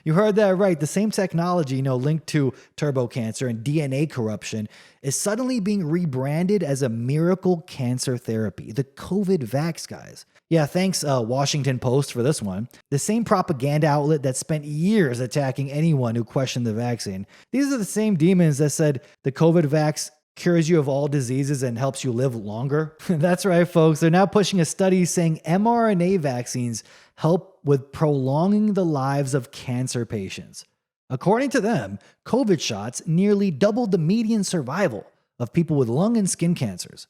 You heard that right. The same technology, linked to turbo cancer and DNA corruption is suddenly being rebranded as a miracle cancer therapy. The COVID vax, guys. Yeah, thanks Washington Post for this one. The same propaganda outlet that spent years attacking anyone who questioned the vaccine. These are the same demons that said the COVID vax cures you of all diseases and helps you live longer. That's right, folks. They're now pushing a study saying mRNA vaccines help with prolonging the lives of cancer patients. According to them, COVID shots nearly doubled the median survival of people with lung and skin cancers.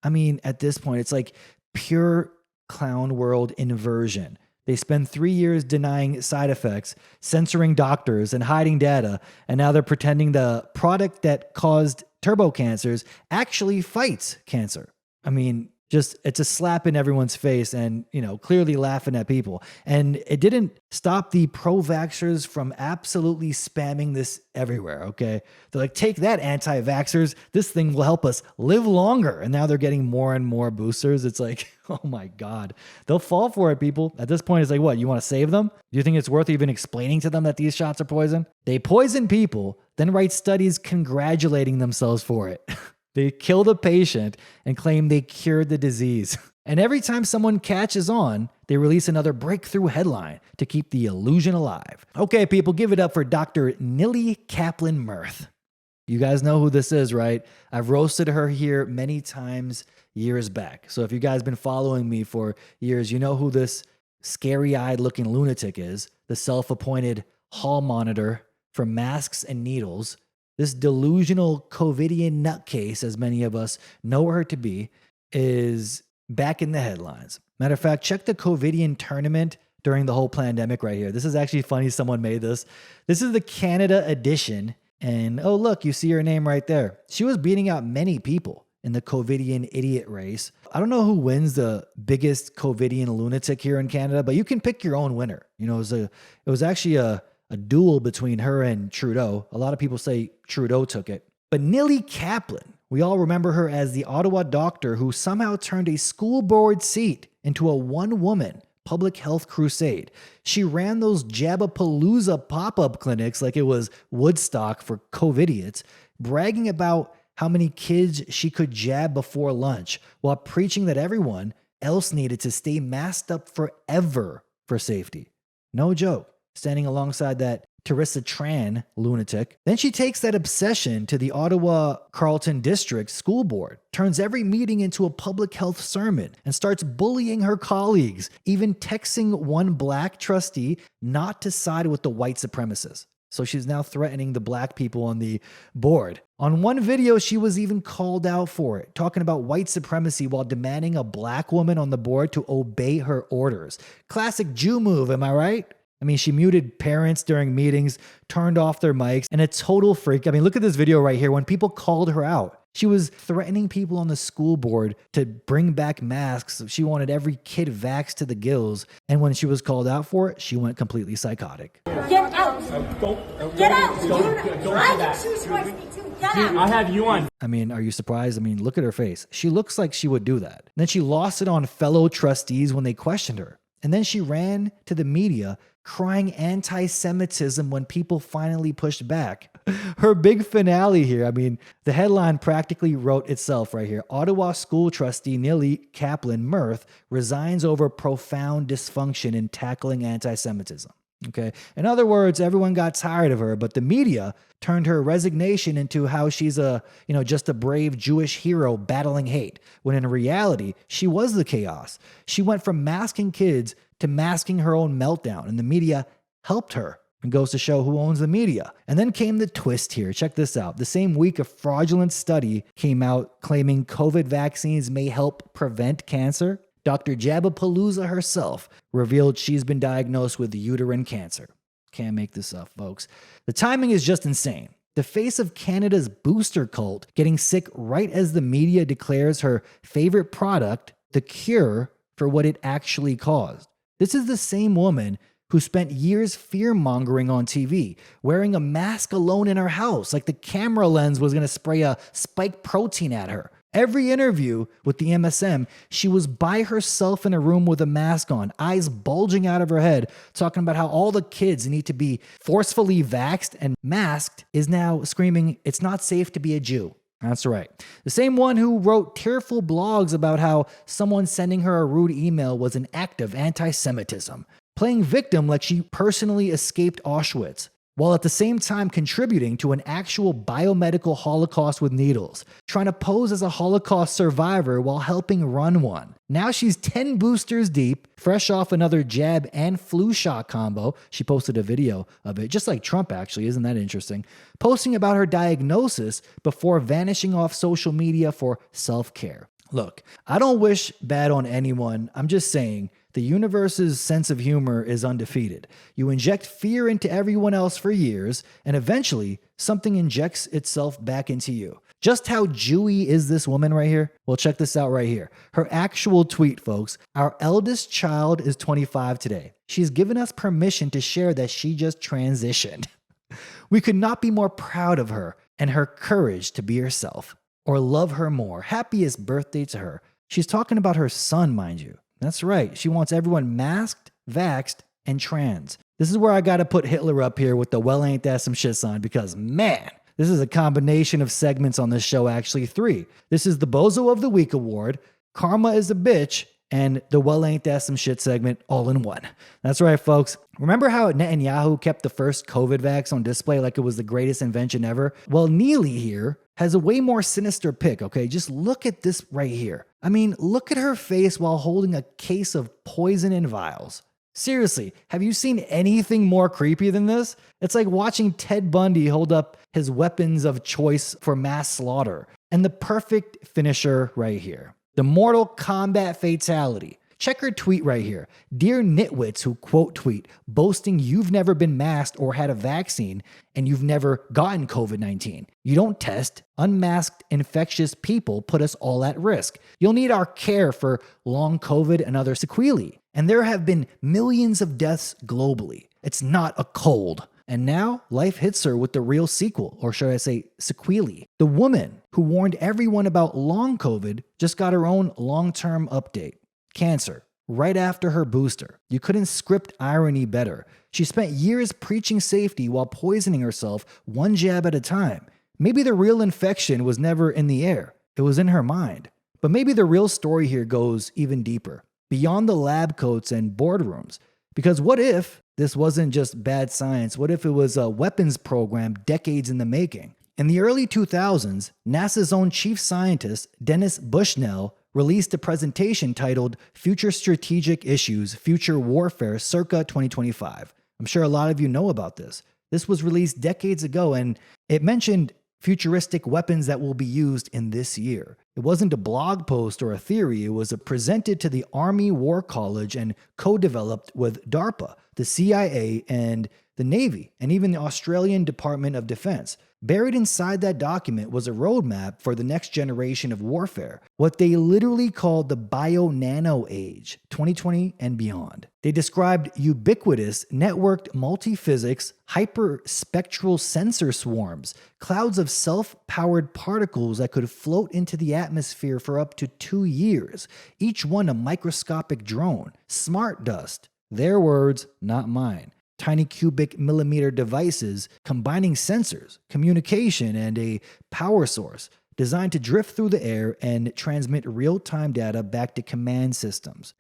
I mean, at this point, it's like pure clown world inversion. They spend 3 years denying side effects, censoring doctors, and hiding data, and now they're pretending the product that caused turbo cancers actually fights cancer. I mean, it's a slap in everyone's face and, clearly laughing at people. And it didn't stop the pro-vaxxers from absolutely spamming this everywhere, okay? They're like, take that, anti-vaxxers. This thing will help us live longer. And now they're getting more and more boosters. It's like, oh my God. They'll fall for it, people. At this point, it's like, what, you want to save them? Do you think it's worth even explaining to them that these shots are poison? They poison people, then write studies congratulating themselves for it. They kill the patient and claim they cured the disease. And every time someone catches on, they release another breakthrough headline to keep the illusion alive. Okay, people, give it up for Dr. Nili Kaplan-Myrth. You guys know who this is, right? I've roasted her here many times years back. So if you guys been following me for years, you know who this scary-eyed looking lunatic is, the self-appointed hall monitor for masks and needles. This delusional COVIDian nutcase, as many of us know her to be, is back in the headlines. Matter of fact, check the COVIDian tournament during the whole pandemic right here. This is actually funny someone made this. This is the Canada edition. And oh, look, you see her name right there. She was beating out many people in the COVIDian idiot race. I don't know who wins the biggest COVIDian lunatic here in Canada, but you can pick your own winner. It was actually a duel between her and Trudeau. A lot of people say Trudeau took it. But Nili Kaplan, we all remember her as the Ottawa doctor who somehow turned a school board seat into a one-woman public health crusade. She ran those Jabapalooza pop-up clinics like it was Woodstock for COVIDiots, bragging about how many kids she could jab before lunch while preaching that everyone else needed to stay masked up forever for safety. No joke. Standing alongside that Teresa Tran lunatic. Then she takes that obsession to the Ottawa Carleton District School Board, turns every meeting into a public health sermon, and starts bullying her colleagues, even texting one black trustee not to side with the white supremacists. So she's now threatening the black people on the board. On one video, she was even called out for it, talking about white supremacy while demanding a black woman on the board to obey her orders. Classic Jew move, am I right? I mean, she muted parents during meetings, turned off their mics, and a total freak. I mean, look at this video right here. When people called her out, she was threatening people on the school board to bring back masks. She wanted every kid vaxxed to the gills. And when she was called out for it, she went completely psychotic. Get out! Get out! I can choose my feet too. Get out! I have you on. I mean, are you surprised? I mean, look at her face. She looks like she would do that. And then she lost it on fellow trustees when they questioned her. And then she ran to the media crying anti-Semitism when people finally pushed back. Her big finale here, I mean, the headline practically wrote itself right here. Ottawa school trustee Nili Kaplan-Myrth resigns over profound dysfunction in tackling anti-Semitism. Okay. In other words, everyone got tired of her, but the media turned her resignation into how she's just a brave Jewish hero battling hate, when in reality, she was the chaos. She went from masking kids to masking her own meltdown, and the media helped her. And goes to show who owns the media. And then came the twist here. Check this out. The same week, a fraudulent study came out claiming COVID vaccines may help prevent cancer. Dr. Jabapalooza herself revealed she's been diagnosed with uterine cancer. Can't make this up, folks. The timing is just insane. The face of Canada's booster cult getting sick right as the media declares her favorite product the cure for what it actually caused. This is the same woman who spent years fear-mongering on TV, wearing a mask alone in her house, like the camera lens was going to spray a spike protein at her. Every interview with the MSM, she was by herself in a room with a mask on, eyes bulging out of her head, talking about how all the kids need to be forcefully vaxxed and masked, is now screaming, "It's not safe to be a Jew." That's right. The same one who wrote tearful blogs about how someone sending her a rude email was an act of anti-Semitism, playing victim like she personally escaped Auschwitz, while at the same time contributing to an actual biomedical Holocaust with needles, trying to pose as a Holocaust survivor while helping run one. Now she's 10 boosters deep, fresh off another jab and flu shot combo. She posted a video of it, just like Trump actually, isn't that interesting? Posting about her diagnosis before vanishing off social media for self-care. Look, I don't wish bad on anyone. I'm just saying, the universe's sense of humor is undefeated. You inject fear into everyone else for years, and eventually, something injects itself back into you. Just how Jewy is this woman right here? Well, check this out right here. Her actual tweet, folks. Our eldest child is 25 today. She's given us permission to share that she just transitioned. We could not be more proud of her and her courage to be herself, or love her more. Happiest birthday to her. She's talking about her son, mind you. That's right. She wants everyone masked, vaxxed, and trans. This is where I got to put Hitler up here with the "well ain't that some shit" sign, because man, this is a combination of segments on this show, actually 3. This is the Bozo of the Week award, Karma is a Bitch, and the "well ain't that some shit" segment all in one. That's right, folks. Remember how Netanyahu kept the first COVID vax on display like it was the greatest invention ever? Well, Neely here has a way more sinister pick, okay? Just look at this right here. I mean, look at her face while holding a case of poison in vials. Seriously, have you seen anything more creepy than this? It's like watching Ted Bundy hold up his weapons of choice for mass slaughter. And the perfect finisher right here. The Mortal Kombat fatality. Check her tweet right here. Dear nitwits who quote tweet, boasting you've never been masked or had a vaccine and you've never gotten COVID-19. You don't test. Unmasked infectious people put us all at risk. You'll need our care for long COVID and other sequelae. And there have been millions of deaths globally. It's not a cold. And now life hits her with the real sequel, or should I say sequelae. The woman who warned everyone about long COVID just got her own long-term update. Cancer, right after her booster. You couldn't script irony better. She spent years preaching safety while poisoning herself one jab at a time. Maybe the real infection was never in the air. It was in her mind. But maybe the real story here goes even deeper, beyond the lab coats and boardrooms. Because what if this wasn't just bad science? What if it was a weapons program decades in the making? In the early 2000s, NASA's own chief scientist, Dennis Bushnell, released a presentation titled Future Strategic Issues, Future Warfare circa 2025. I'm sure a lot of you know about this. This was released decades ago, and it mentioned futuristic weapons that will be used in this year. It wasn't a blog post or a theory. It was presented to the Army War College and co-developed with DARPA, the CIA, and the Navy, and even the Australian Department of Defense. Buried inside that document was a roadmap for the next generation of warfare, what they literally called the bio-nano age, 2020 and beyond. They described ubiquitous, networked multi-physics, hyperspectral sensor swarms, clouds of self-powered particles that could float into the atmosphere for up to 2 years, each one a microscopic drone, Smartdust. Their words, not mine. Tiny cubic millimeter devices combining sensors, communication, and a power source designed to drift through the air and transmit real-time data back to command systems.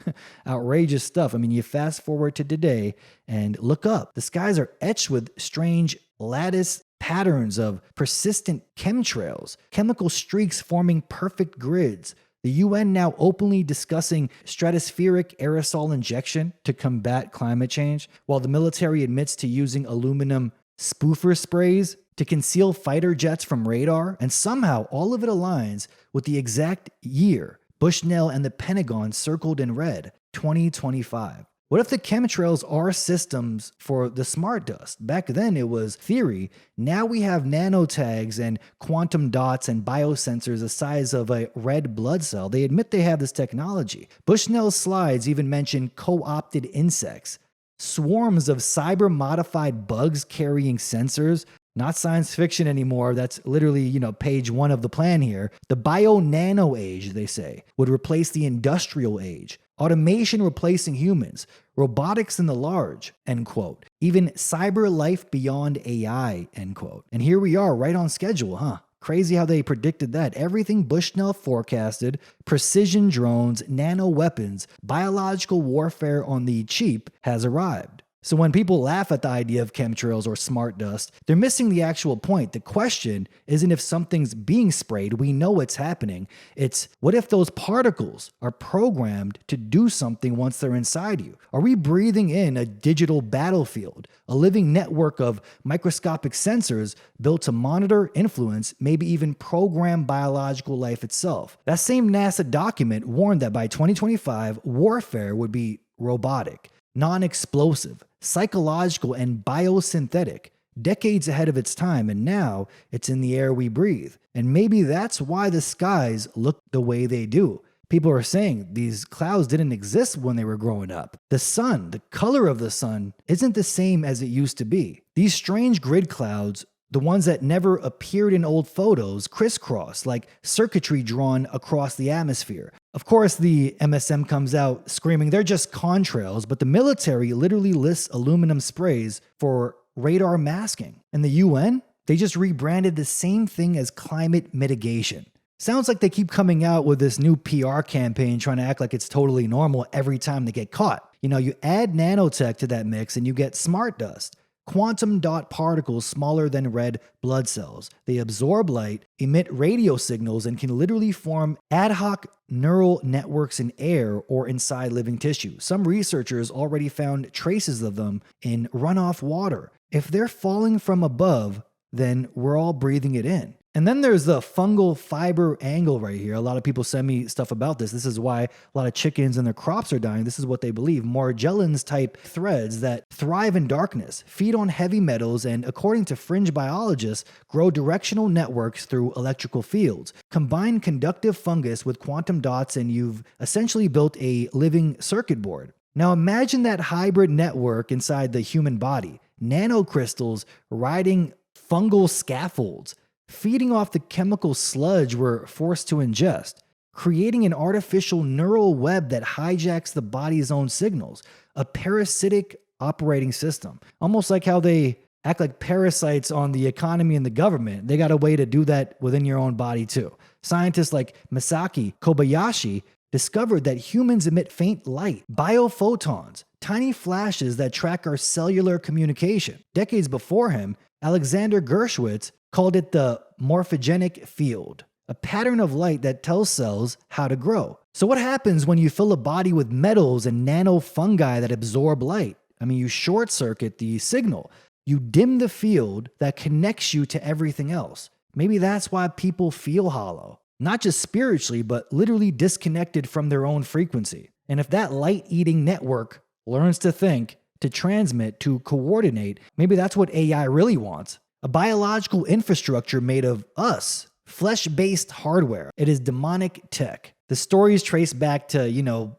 Outrageous stuff. I mean, you fast forward to today and look up. The skies are etched with strange lattice patterns of persistent chemtrails, chemical streaks forming perfect grids. The UN now openly discussing stratospheric aerosol injection to combat climate change, while the military admits to using aluminum spoofer sprays to conceal fighter jets from radar, and somehow all of it aligns with the exact year Bushnell and the Pentagon circled in red, 2025. What if the chemtrails are systems for the Smartdust? Back then it was theory. Now we have nanotags and quantum dots and biosensors the size of a red blood cell. They admit they have this technology. Bushnell's slides even mention co-opted insects, swarms of cyber-modified bugs carrying sensors. Not science fiction anymore. That's literally, page 1 of the plan here. The bio-nano age, they say, would replace the industrial age. Automation replacing humans. Robotics in the large, end quote. Even cyber life beyond AI, end quote. And here we are, right on schedule, huh? Crazy how they predicted that. Everything Bushnell forecasted, precision drones, nano weapons, biological warfare on the cheap has arrived. So when people laugh at the idea of chemtrails or smart dust, they're missing the actual point. The question isn't if something's being sprayed, we know it's happening. It's what if those particles are programmed to do something once they're inside you? Are we breathing in a digital battlefield, a living network of microscopic sensors built to monitor, influence, maybe even program biological life itself? That same NASA document warned that by 2025, warfare would be robotic, non-explosive, psychological, and biosynthetic, decades ahead of its time, and now it's in the air we breathe. And maybe that's why the skies look the way they do. People are saying these clouds didn't exist when they were growing up. The sun, the color of the sun, isn't the same as it used to be. These strange grid clouds, the ones that never appeared in old photos, crisscross like circuitry drawn across the atmosphere. Of course, the MSM comes out screaming they're just contrails, but the military literally lists aluminum sprays for radar masking. And the UN, they just rebranded the same thing as climate mitigation. Sounds like they keep coming out with this new PR campaign trying to act like it's totally normal every time they get caught. You add nanotech to that mix and you get smart dust. Quantum dot particles smaller than red blood cells. They absorb light, emit radio signals, and can literally form ad hoc neural networks in air or inside living tissue. Some researchers already found traces of them in runoff water. If they're falling from above, then we're all breathing it in. And then there's the fungal fiber angle right here. A lot of people send me stuff about this. This is why a lot of chickens and their crops are dying. This is what they believe. Morgellons type threads that thrive in darkness, feed on heavy metals, and according to fringe biologists, grow directional networks through electrical fields. Combine conductive fungus with quantum dots and you've essentially built a living circuit board. Now imagine that hybrid network inside the human body. Nanocrystals riding fungal scaffolds, feeding off the chemical sludge we're forced to ingest, creating an artificial neural web that hijacks the body's own signals, a parasitic operating system. Almost like how they act like parasites on the economy and the government. They got a way to do that within your own body too. Scientists like Masaki Kobayashi discovered that humans emit faint light, biophotons, tiny flashes that track our cellular communication. Decades before him, Alexander Gershwitz called it the morphogenic field, a pattern of light that tells cells how to grow. So what happens when you fill a body with metals and nanofungi that absorb light? You short circuit the signal. You dim the field that connects you to everything else. Maybe that's why people feel hollow. Not just spiritually, but literally disconnected from their own frequency. And if that light-eating network learns to think, to transmit, to coordinate, maybe that's what AI really wants. A biological infrastructure made of us, flesh-based hardware. It is demonic tech. The stories trace back to,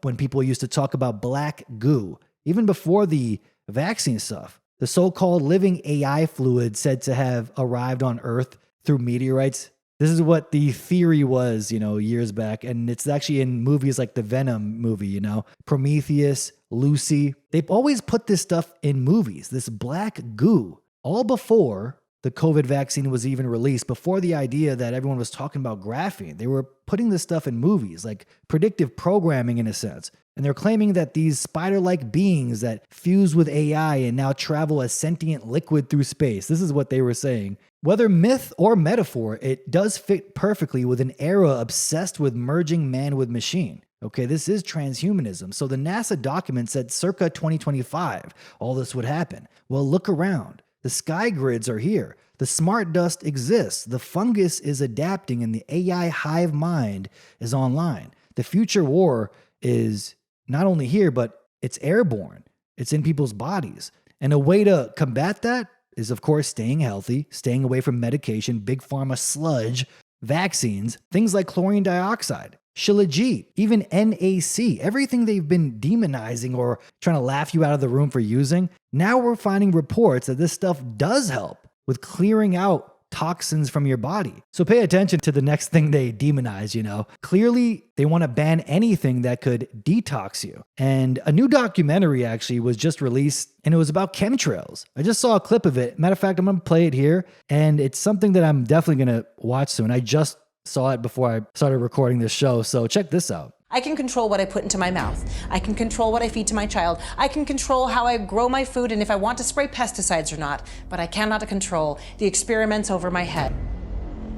when people used to talk about black goo, even before the vaccine stuff. The so-called living AI fluid said to have arrived on Earth through meteorites. This is what the theory was, years back. And it's actually in movies like the Venom movie, Prometheus, Lucy. They've always put this stuff in movies, this black goo, all before the COVID vaccine was even released, before the idea that everyone was talking about graphene. They were putting this stuff in movies, like predictive programming in a sense. And they're claiming that these spider-like beings that fuse with AI and now travel as sentient liquid through space. This is what they were saying. Whether myth or metaphor, it does fit perfectly with an era obsessed with merging man with machine. Okay, this is transhumanism. So the NASA document said circa 2025, all this would happen. Well, look around. The sky grids are here. The smart dust exists. The fungus is adapting and the AI hive mind is online. The future war is not only here, but it's airborne. It's in people's bodies. And a way to combat that is, of course, staying healthy, staying away from medication, big pharma sludge, vaccines, things like chlorine dioxide, Shilajit, even NAC, everything they've been demonizing or trying to laugh you out of the room for using. Now we're finding reports that this stuff does help with clearing out toxins from your body. So pay attention to the next thing they demonize, you know. Clearly, they want to ban anything that could detox you. And a new documentary actually was just released, and it was about chemtrails. I just saw a clip of it. Matter of fact, I'm going to play it here, and it's something that I'm definitely going to watch soon. I just saw it before I started recording this show, so check this out. I can control what I put into my mouth. I can control what I feed to my child. I can control how I grow my food and if I want to spray pesticides or not, but I cannot control the experiments over my head.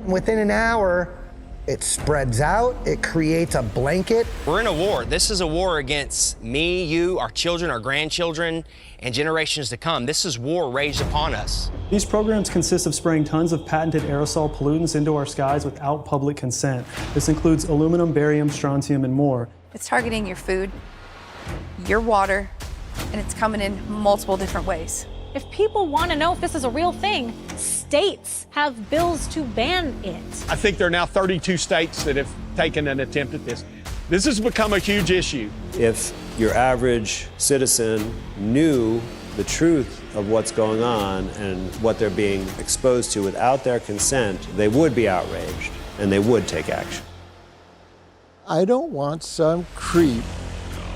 Within an hour, it spreads out, it creates a blanket. We're in a war. This is a war against me, you, our children, our grandchildren, and generations to come. This is war raged upon us. These programs consist of spraying tons of patented aerosol pollutants into our skies without public consent. This includes aluminum, barium, strontium, and more. It's targeting your food, your water, and it's coming in multiple different ways. If people want to know if this is a real thing, states have bills to ban it. I think there are now 32 states that have taken an attempt at this. This has become a huge issue. If your average citizen knew the truth of what's going on and what they're being exposed to without their consent, they would be outraged and they would take action. I don't want some creep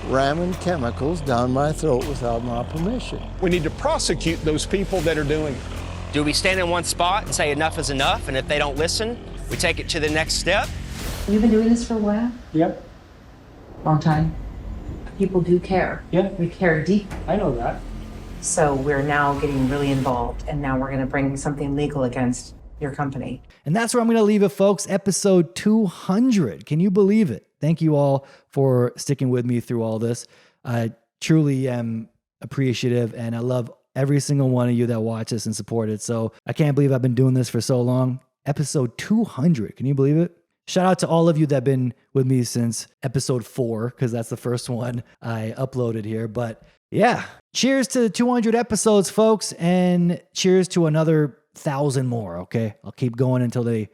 ramming chemicals down my throat without my permission. We need to prosecute those people that are doing it. Do we stand in one spot and say enough is enough, and if they don't listen, we take it to the next step? You've been doing this for a while? Yep. Long time. People do care. Yeah. We care deeply. I know that. So we're now getting really involved, and now we're going to bring something legal against your company. And that's where I'm going to leave it, folks. Episode 200. Can you believe it? Thank you all for sticking with me through all this. I truly am appreciative, and I love every single one of you that watch this and support it. So I can't believe I've been doing this for so long. Episode 200. Can you believe it? Shout out to all of you that have been with me since episode 4, because that's the first one I uploaded here. But yeah, cheers to 200 episodes, folks, and cheers to another 1,000 more, okay? I'll keep going until they,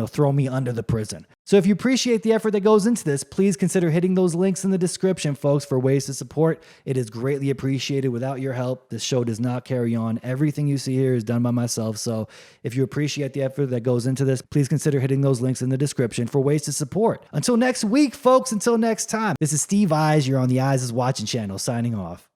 throw me under the prison. So if you appreciate the effort that goes into this, please consider hitting those links in the description, folks, for ways to support. It is greatly appreciated. Without your help, this show does not carry on. Everything you see here is done by myself. So if you appreciate the effort that goes into this, please consider hitting those links in the description for ways to support. Until next week, folks, until next time, this is Steve Eyes. You're on the Eyes is Watching channel, signing off.